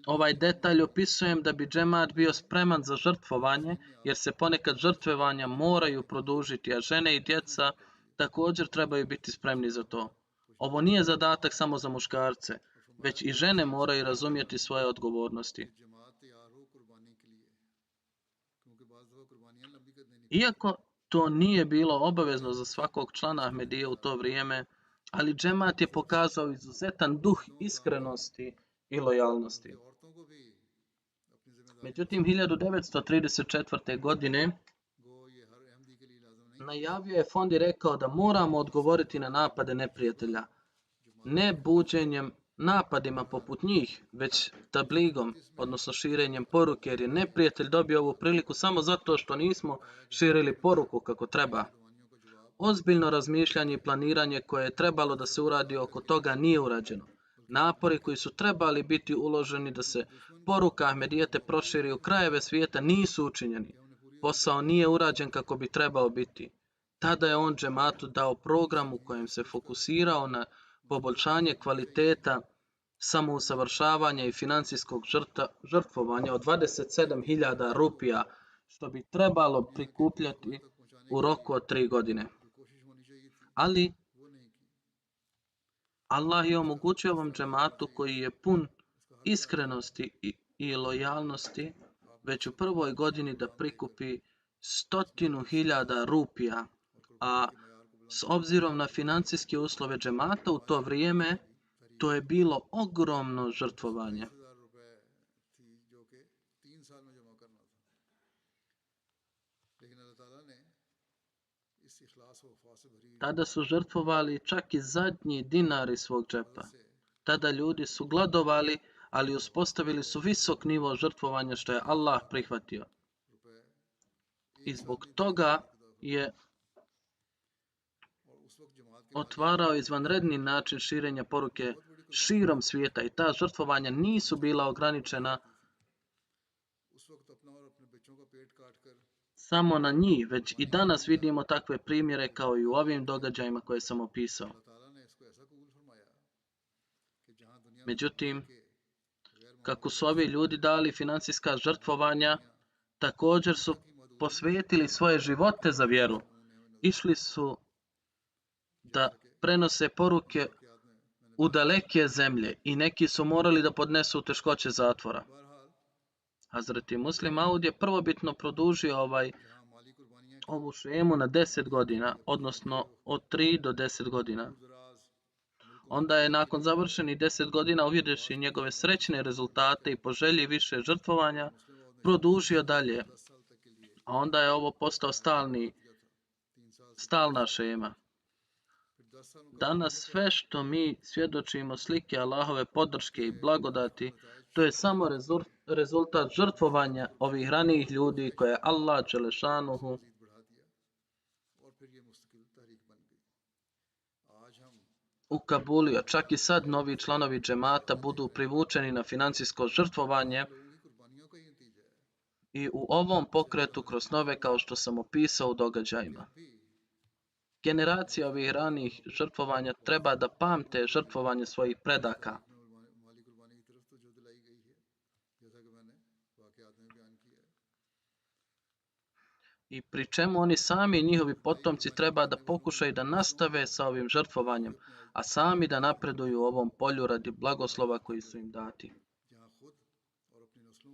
ovaj detalj opisujem da bi džemat bio spreman za žrtvovanje, jer se ponekad žrtvovanja moraju produžiti, a žene i djeca također trebaju biti spremni za to. Ovo nije zadatak samo za muškarce, već i žene moraju razumjeti svoje odgovornosti. Iako to nije bilo obavezno za svakog člana Ahmedije u to vrijeme, ali džemat je pokazao izuzetan duh iskrenosti i lojalnosti. Međutim, 1934. godine najavio je fond i rekao da moramo odgovoriti na napade neprijatelja, ne buđenjem napadima poput njih, već tabligom, odnosno širenjem poruke, jer je neprijatelj dobio ovu priliku samo zato što nismo širili poruku kako treba. Ozbiljno razmišljanje i planiranje koje je trebalo da se uradi oko toga nije urađeno. Napori koji su trebali biti uloženi da se poruka Ahmedijete proširi u krajeve svijeta nisu učinjeni. posao nije urađen kako bi trebao biti. Tada je on džematu dao program u kojem se fokusirao na poboljšanje kvaliteta samousavršavanja i financijskog žrtvovanja od 27.000 rupija, što bi trebalo prikupljati u roku od 3 godine. Ali Allah je omogućio ovom džematu koji je pun iskrenosti i lojalnosti već u prvoj godini da prikupi 100.000 rupija, a s obzirom na financijske uslove džemata u to vrijeme, to je bilo ogromno žrtvovanje. Tada su žrtvovali čak i zadnji dinar iz svog džepa. Tada ljudi su gladovali, ali uspostavili su visok nivo žrtvovanja što je Allah prihvatio. I zbog toga je otvarao izvanredni način širenja poruke širom svijeta i ta žrtvovanja nisu bila ograničena samo na njih, već i danas vidimo takve primjere kao i u ovim događajima koje sam opisao. Međutim, kako su ovi ljudi dali financijska žrtvovanja, također su posvetili svoje živote za vjeru. Išli su da prenose poruke u daleke zemlje i neki su morali da podnesu teškoće zatvora. Hazreti Muslim Maud je prvobitno produžio ovu šemu na 10 godina, odnosno od 3 do 10 godina. Onda je nakon završenih 10 godina, uvidjevši njegove srećne rezultate i po želji više žrtvovanja, produžio dalje. A onda je ovo postao stalna šema. Danas sve što mi svjedočimo slike Allahove podrške i blagodati, to je samo rezultat žrtvovanja ovih ranijih ljudi koje Allah dželešanuhu ukabulio. Čak i sad novi članovi džemata budu privučeni na financijsko žrtvovanje i u ovom pokretu kroz nove, kao što sam opisao u događajima. Generacija ovih ranijih žrtvovanja treba da pamte žrtvovanje svojih predaka. I pri čemu oni sami i njihovi potomci treba da pokušaju da nastave sa ovim žrtvovanjem, a sami da napreduju u ovom polju radi blagoslova koji su im dati.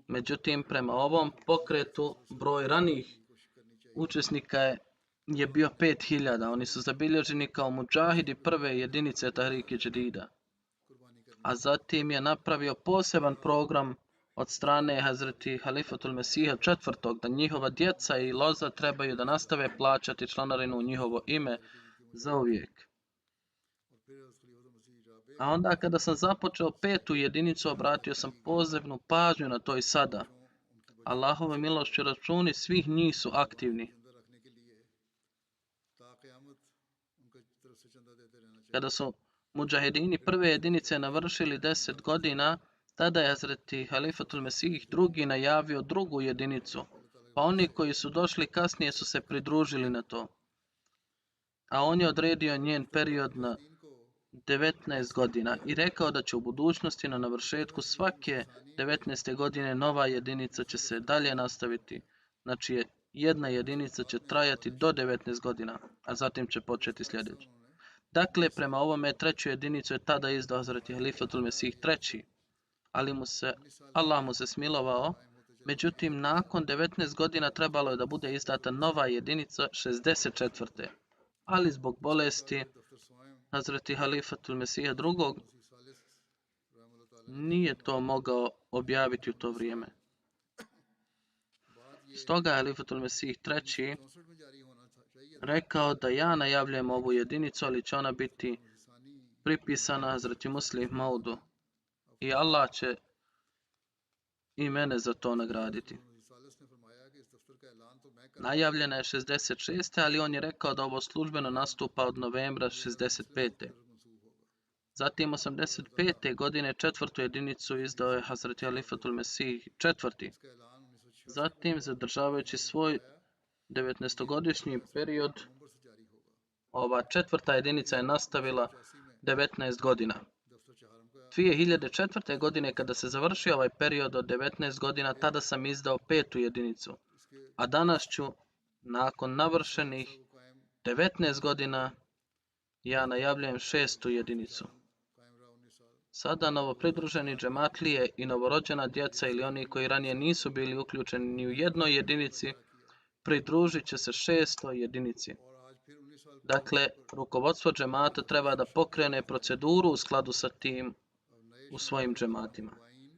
Međutim, prema ovom pokretu, broj ranijih učesnika je bio 5.000. Oni su zabilježeni kao mudžahidi prve jedinice Tahrike Džedida. A zatim je napravio poseban program od strane Hazreti Halifatul Mesiha IV. Da njihova djeca i loza trebaju da nastave plaćati članarinu u njihovo ime zauvijek. A onda kada sam započeo 5. jedinicu, obratio sam posebnu pažnju na to i sada. Allahove milošću računi svih njih su aktivni. Kada su mudžahidini prve jedinice navršili 10 godina, tada je Hazreti Halifatul Mesih II. Najavio drugu jedinicu, pa oni koji su došli kasnije su se pridružili na to. A on je odredio njen period na 19 godina i rekao da će u budućnosti na navršetku svake 19. godine nova jedinica će se dalje nastaviti. Znači jedna jedinica će trajati do 19 godina, a zatim će početi sljedeća. Dakle, prema ovome treću jedinicu je tada izdao Hazreti Halifatul Mesih III. Ali Allah mu se smilovao. Međutim, nakon 19 godina trebalo je da bude izdata nova jedinica 64. Ali zbog bolesti Hazreti Halifatul Mesiha II. Nije to mogao objaviti u to vrijeme. Stoga je Halifatul Mesih III. Rekao da ja najavljujem ovu jedinicu, ali će ona biti pripisana Hazreti Muslim Maudu. I Allah će i mene za to nagraditi. Najavljena je 66. ali on je rekao da ovo službeno nastupa od novembra 65. Zatim 85. godine četvrtu jedinicu izdao je Hazreti Halifatul Mesih IV. Zatim, zadržavajući svoj 19-godišnji period, नवंबर से जारी होगा। ova četvrta jedinica je nastavila 19 godina. दफ्तर चहारम का 2004. godine kada se završio ovaj period od 19 godina, tada sam izdao 5. jedinicu. इसके A danas ću, nakon navršenih को कायम 19 godina, ja najavljujem 6. jedinicu. कायम रहा 19 साल। Sada novopridruženi džematlije i novorođena djeca ili oni koji ranije nisu bili uključeni ni u jednoj jedinici, pridružit će se 6. jedinici. और आज फिर 19 साल Dakle, rukovodstvo džemata treba da pokrene proceduru u skladu sa tim u svojim džematima. Wine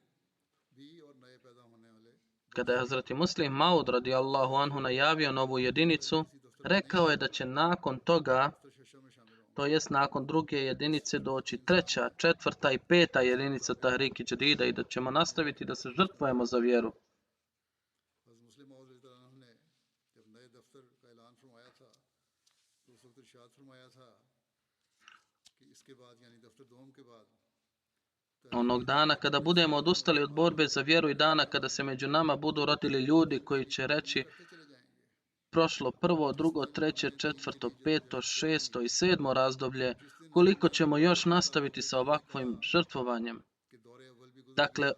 भी और नए पैदा होने वाले Kada je Hazreti Muslim Maud radijallahu anhu najavio novu jedinicu, rekao je da će nakon toga, दफ्तर शशा में शामिल होंगे। to jest nakon druge jedinice, doći 3., 4. i 5. jedinica Tahriki Džadida i da ćemo nastaviti da se žrtvujemo za vjeru. हज़रत मुस्लिम मौद रज़ियल्लाहु अन्हु ने जब नए दफ्तर का ऐलान फरमाया था तो उस वक्त इरशाद फरमाया था कि इसके बाद यानी दफ्तर दोम के बाद Onog dana kada budemo odustali od borbe za vjeru i dana kada se među nama budu rodili ljudi koji će reći चले जाएंगे prošlo 1., 2., 3., 4., 5., 6. i 7. razdoblje, koliko ćemo još nastaviti sa ovakvim žrtvovanjem. कि दौरे अव्वल भी गुजर Dakle,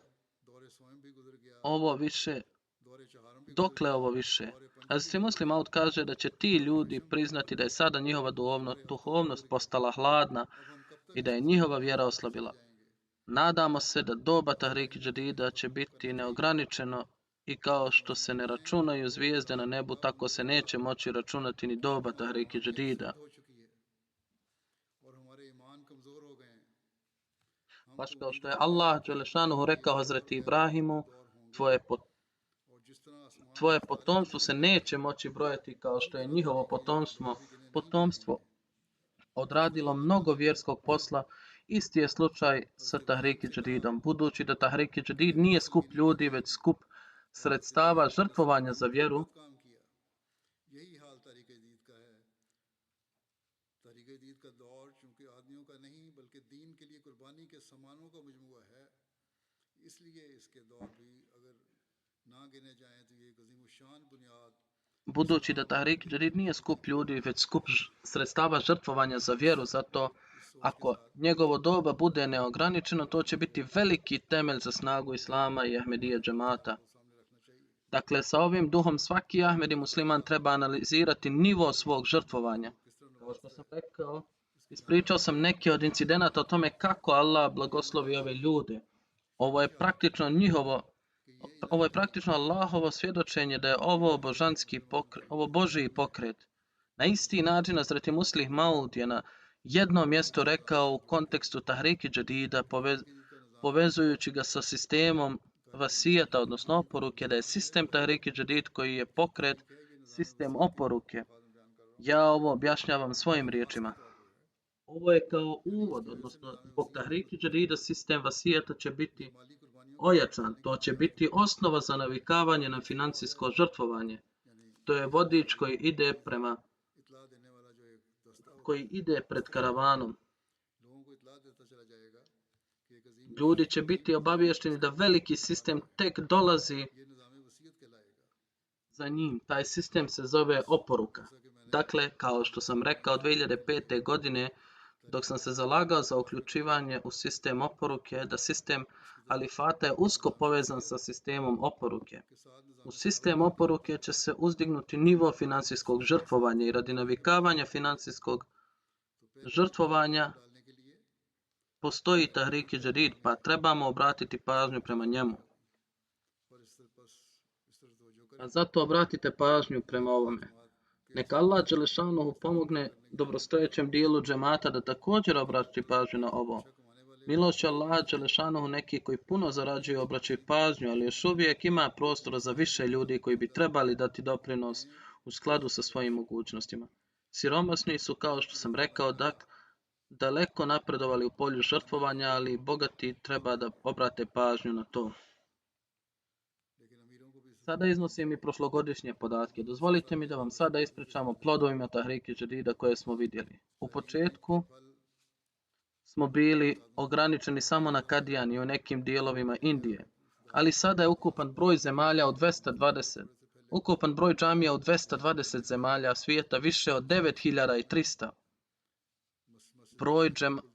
दौरे सोम भी गुजर गया ovo više, दौरे चहारम भी dokle ovo više? Hazreti Muslim Maud kaže da će ti ljudi priznati da je sada njihova duhovnost postala hladna i da je njihova vjera oslabila. Nadamo se da doba Tahriki Džadida će biti neograničeno i kao što se ne računaju zvijezde na nebu, tako se neće moći računati ni doba Tahriki Džadida. हो चुकी है और हमारे ईमान कमजोर हो गए हैं। Baš kao što je Allah Đelešanuhu rekao Hazreti Ibrahimu, tvoje potomstvo se neće moći brojati kao što je njihovo potomstvo odradilo mnogo vjerskog posla. Isti je slučaj sa Tahriki Džadidom, budući da Tahriki Džadid nije skup ljudi, već skup sredstava žrtvovanja za vjeru. काम किया यही हाल तहरीक जदीद का है। तहरीक जदीद का दौर चूंकि आदमियों का नहीं बल्कि दीन के लिए कुर्बानी के सामानों का मजमुआ है, इसलिए इसके दौर भी अगर ना गिने जाएं तो ये एक अजीम शान बुनियाद Budući da Tahrik Džadid nije skup ljudi, već skup sredstava žrtvovanja za vjeru, zato ako njegovo doba bude neograničeno, to će biti veliki temelj za snagu Islama i Ahmedije džemata. Dakle, sa ovim duhom svaki Ahmedi musliman treba analizirati nivo svog žrtvovanja. Kao što sam rekao, ispričao sam neke od incidenata o tome kako Allah blagoslovi ove ljude. Ovo je praktično Allahovo svjedočenje da je ovo ovo Božji pokret. Na isti način Hazreti Muslim Maud je na jednom mjestu rekao u kontekstu Tahriki Džadida, povezujući ga sa sistemom vasijata, odnosno oporuke, da je sistem Tahriki Džadid koji je pokret, sistem oporuke. Ja ovo objašnjavam svojim riječima. Ovo je kao uvod, odnosno zbog Tahriki Džadida sistem vasijata će biti ojačan. To će biti osnova za navikavanje na financijsko žrtvovanje. To je vodič koji ide pred karavanom. Ljudi će biti obavješteni da veliki sistem tek dolazi za njim. Taj sistem se zove oporuka. Dakle, kao što sam rekao 2005. godine, dok sam se zalagao za uključivanje u sistem oporuke, da sistem halifata je usko povezan sa sistemom oporuke. U sistem oporuke će se uzdignuti nivo financijskog žrtvovanja i radi navikavanja financijskog žrtvovanja postoji Tahriki Džadid, pa trebamo obratiti pažnju prema njemu. A zato obratite pažnju prema ovome. Neka Allah Đelešanuhu pomogne dobrostojećem dijelu džemata da također obrati pažnju na ovo. Milošću Allah Đelešanuhu neki koji puno zarađuju obraćaju pažnju, ali još uvijek ima prostora za više ljudi koji bi trebali dati doprinos u skladu sa svojim mogućnostima. Siromasni su, kao što sam rekao, daleko napredovali u polju žrtvovanja, ali bogati treba da obrate pažnju na to. Sada iznosim i prošlogodišnje podatke. Dozvolite mi da vam sada ispričam o plodovima Tahriki Džadida koje smo vidjeli. U početku smo bili ograničeni samo na Kadijani i u nekim dijelovima Indije, ali sada je ukupan broj zemalja od 220. Ukupan broj džamija u 220 zemalja svijeta više od 9300. Broj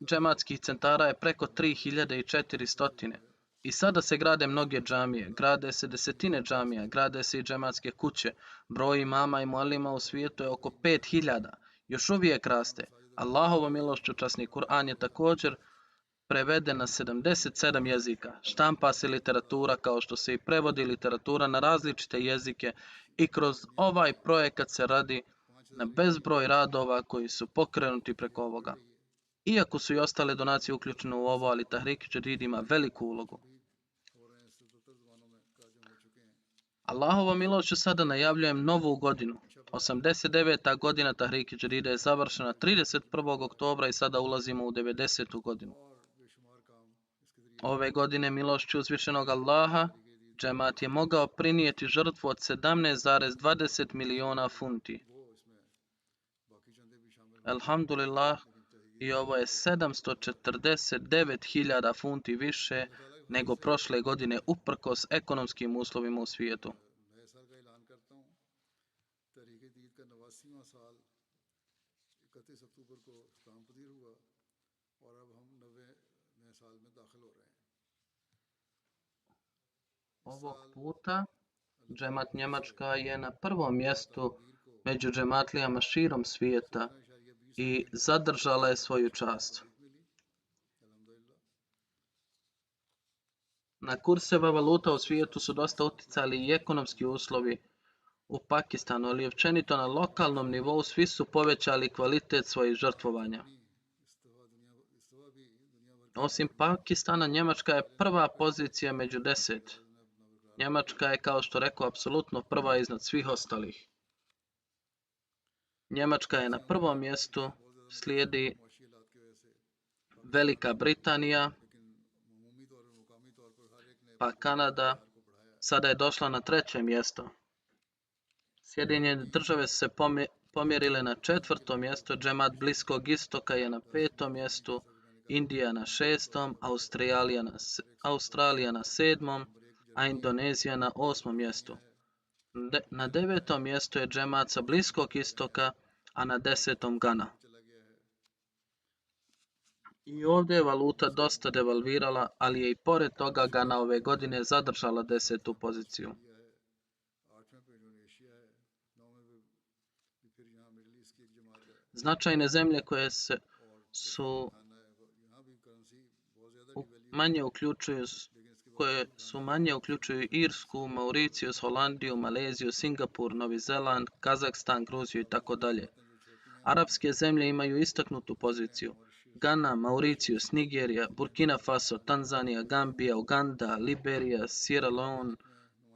džematskih centara je preko 3400. I sada se grade mnoge džamije, grade se desetine džamija, grade se i džematske kuće. Broj imama i mualima u svijetu je oko 5000. Još uvijek raste. Allahovom milošću časni Kur'an je također preveden na 77 jezika. Štampa se literatura kao što se i prevodi literatura na različite jezike i kroz ovaj projekat se radi na bezbroj radova koji su pokrenuti preko ovoga. Iako su i ostale donacije uključene u ovo, ali Tahrik Jadid ima veliku ulogu. Allahovom milošću sada najavljujem novu godinu. 89. godina Tahrik Jadida je završena 31. oktobra i sada ulazimo u 90. godinu. Ove godine milošću uzvišenog Allaha, džemat je mogao prinijeti žrtvu od 17,20 miliona funti. Alhamdulillah, i ovo je 749.000 funti više nego prošle godine uprkos ekonomskim uslovima u svijetu. Ovog puta džemat Njemačka je na prvom mjestu među džematlijama širom svijeta i zadržala je svoju čast. Na kurseva valuta u svijetu su dosta uticali i ekonomski uslovi u Pakistanu, ali općenito na lokalnom nivou svi su povećali kvalitet svojih žrtvovanja. Osim Pakistana, Njemačka je prva pozicija među 10. Njemačka je, kao što rekao, apsolutno prva iznad svih ostalih. Njemačka je na prvom mjestu, slijedi Velika Britanija, pa Kanada, sada je došla na 3. mjesto. Sjedinjene države su se pomjerile na 4. mjesto, džemat Bliskog istoka je na 5. mjestu, Indija na 6., Australija na 7., a Indonezija na 8. mjestu. Na 9. mjestu je džemat sa Bliskog istoka, a na 10. Gana. I ovdje je valuta dosta devalvirala, ali je i pored toga Gana ove godine zadržala 10. poziciju. Značajne zemlje koje su manje uključuju Irsku, Mauricijus, Holandiju, Maleziju, Singapur, Novi Zeland, Kazahstan, Gruziju i tako dalje. Arapske zemlje imaju istaknutu poziciju. Gana, Mauricijus, Nigerija, Burkina Faso, Tanzanija, Gambija, Uganda, Liberija, Sierra Leone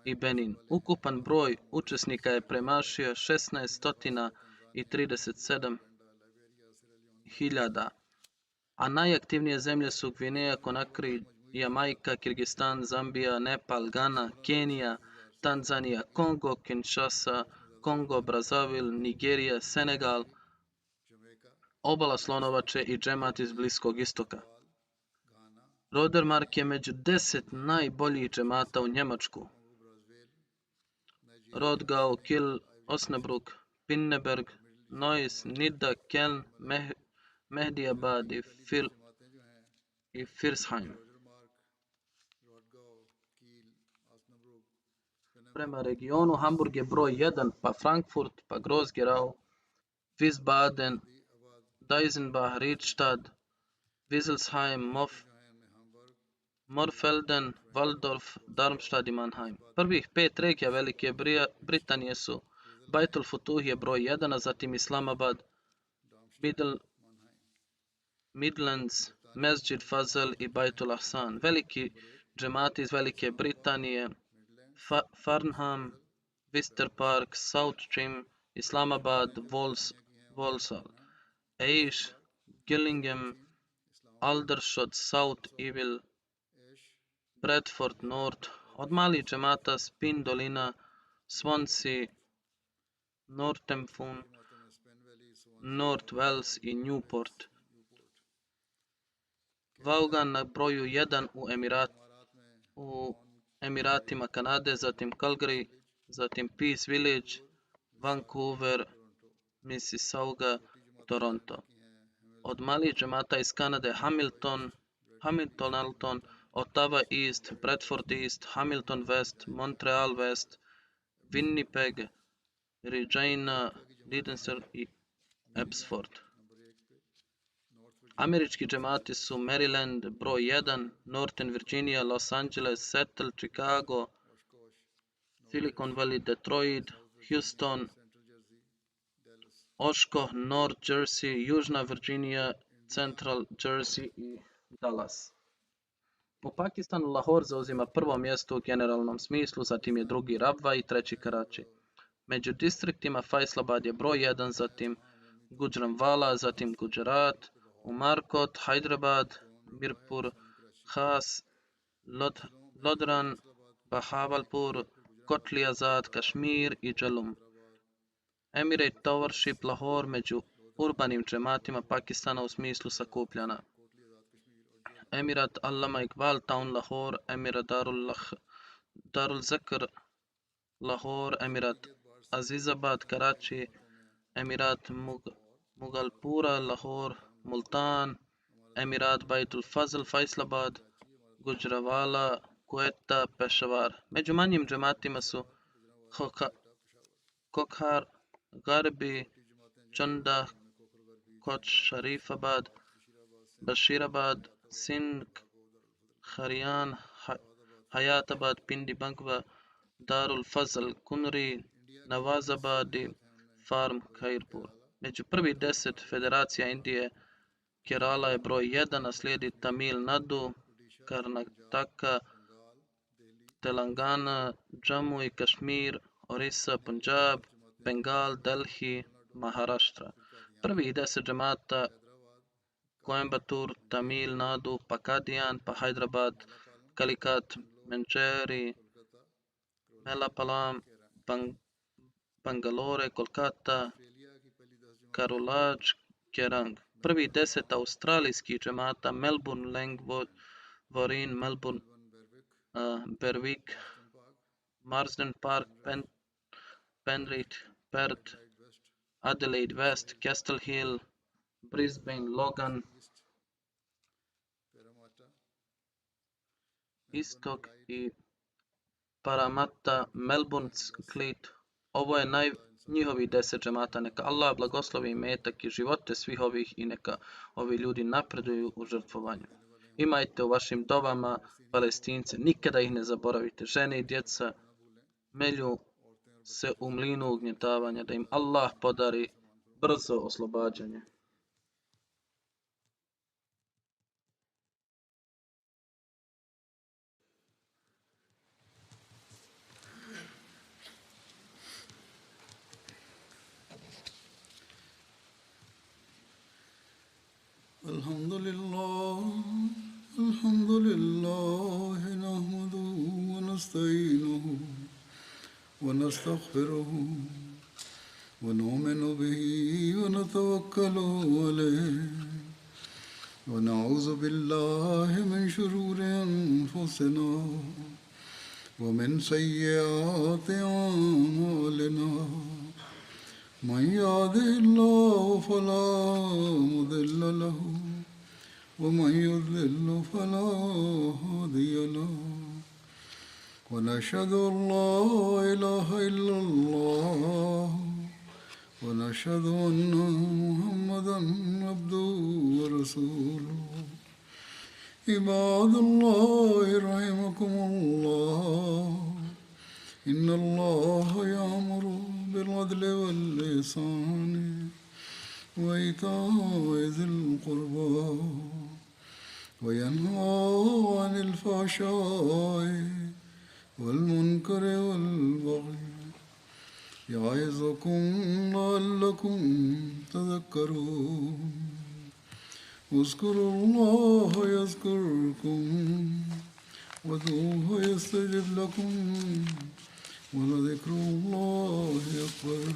i Benin. Ukupan broj učesnika je premašio 1637.000, a najaktivnije zemlje su Gvineja, Konakry, Jamajka, Kirgistan, Zambija, Nepal, Gana, Kenija, Tanzanija, Kongo, Kinshasa, Kongo, Brazzaville, Nigerija, Senegal, Obala Slonovače i džemat iz Bliskog istoka. Rodermark je među 10 najboljih džemata u Njemačku. Rodgau, Kiel, Osnabrück, Pinneberg, Neuss, Nidda, Köln, Mehdiabad i Pforzheim. Prema regionu Hamburg je broj 1, pa Frankfurt, pa Groß-Gerau, Wiesbaden, Deisenbach, Riedstadt, Wieselsheim, Morfelden, Waldorf, Darmstadt i Mannheim. Prvih 5 regija Velike Britanije su Baitul Futuh je broj 1, a zatim Islamabad, Midlands, Mesjid Fazl i Baitul Ahsan. Veliki džemati iz Velike Britanije, Farnham, Worcester Park, South Trim, Islamabad, Walsall, Aish, Gillingham, Aldershot, South Evil, Bradford North, od malih džemata Spin Dolina, Swansea, Northampton, North Wales i Newport. Vaughan na broju 1 u Emiratima Kanade, zatim Calgary, zatim Peace Village, Vancouver, Mississauga, Toronto. Od malih džemata iz Kanade Hamilton, Ottawa East, Bradford East, Hamilton West, Montreal West, Winnipeg, Regina, Leicester i Abbotsford. Američki džemati su Maryland broj 1, Northern Virginia, Los Angeles, Seattle, Chicago, Silicon Valley, Detroit, Houston, Oshkosh, North Jersey, Južna Virginia, Central Jersey i Dallas. U Pakistanu Lahore zauzima prvo mjesto u generalnom smislu, zatim je drugi Rabwa i treći Karachi. Među distriktima Faisalabad je broj 1, zatim Gujranwala, zatim Gujarat, Umarkot, Hyderabad, Mirpur, Khas, Lodran, Bahawalpur, Kotli Azad, Kashmir i Jhelum. Emirate Township Lahore među urbanim džematima Pakistana u smislu sakupljana. Emirat Allama Iqbal Town Lahore, Emirat Darul Zakr Lahore, Emirat Azizabad Karachi, Emirat Mughalpura Lahore, Multan, Emirat Baitul Fazl Faisalabad, Gujranwala, Quetta, Peshawar. Među manjim džematima su Kokhar, Garbi, Chanda, Koch Sharifabad, Bashirabad, Sindh, Kharian, Hayatabad, Pindi Bankwa, Darul Fazl, Kunri, Nawazabad i Farm Khairpur. Među prvih 10 federacija Indije Kerala je broj 1, a slijedi Tamil Nadu, Karnataka, Telangana, Jammu i Kashmir, Orissa, Punjab, Bengal, Delhi, Maharashtra. Prvih 10 džemata Coimbatore, Tamil Nadu, pa Kadian, pa Hyderabad, Calicut, Mancheri, Melapalam, Bangalore, Kolkata, Karolaj, Kerang. Prvih 10 australijskih džemata Melbourne, Langwarrin, Melbourne, Berwick, Marsden Park, Penrith, Perth, Adelaide West, Castle Hill, Brisbane, Logan, Istok i Parramatta, Melbourne, Cleat. Ovo je njihovih 10 džemata. Neka Allah blagoslovi imetak i živote svih ovih i neka ovi ljudi napreduju u žrtvovanju. Imajte u vašim dovama Palestince, nikada ih ne zaboravite. Žene i djeca melju se u mlinu ugnjetavanja, da im Allah podari brzo oslobađanje. Alhamdulillah, nahmaduhu wa nasta'inuhu wa nastaghfiruhu wa nu'minu bihi wa natawakkalu alayhi wa na'udhu billahi min shururi anfusina wa min sayyiati a'malina. من يهده الله فلا مضل له ومن يضلل فلا هادي له ونشهد أن لا إله إلا الله ونشهد أن محمدا عبده ورسوله. عباد الله رحمكم الله إن الله يأمر بالعدل والإحسان وإيتاء ذي القربى وينهى عن الفحشاء والمنكر والبغي يعظكم لعلكم تذكرون. اذكروا الله يذكركم وادعوه يستجب لكم ولذكر الله أكبر.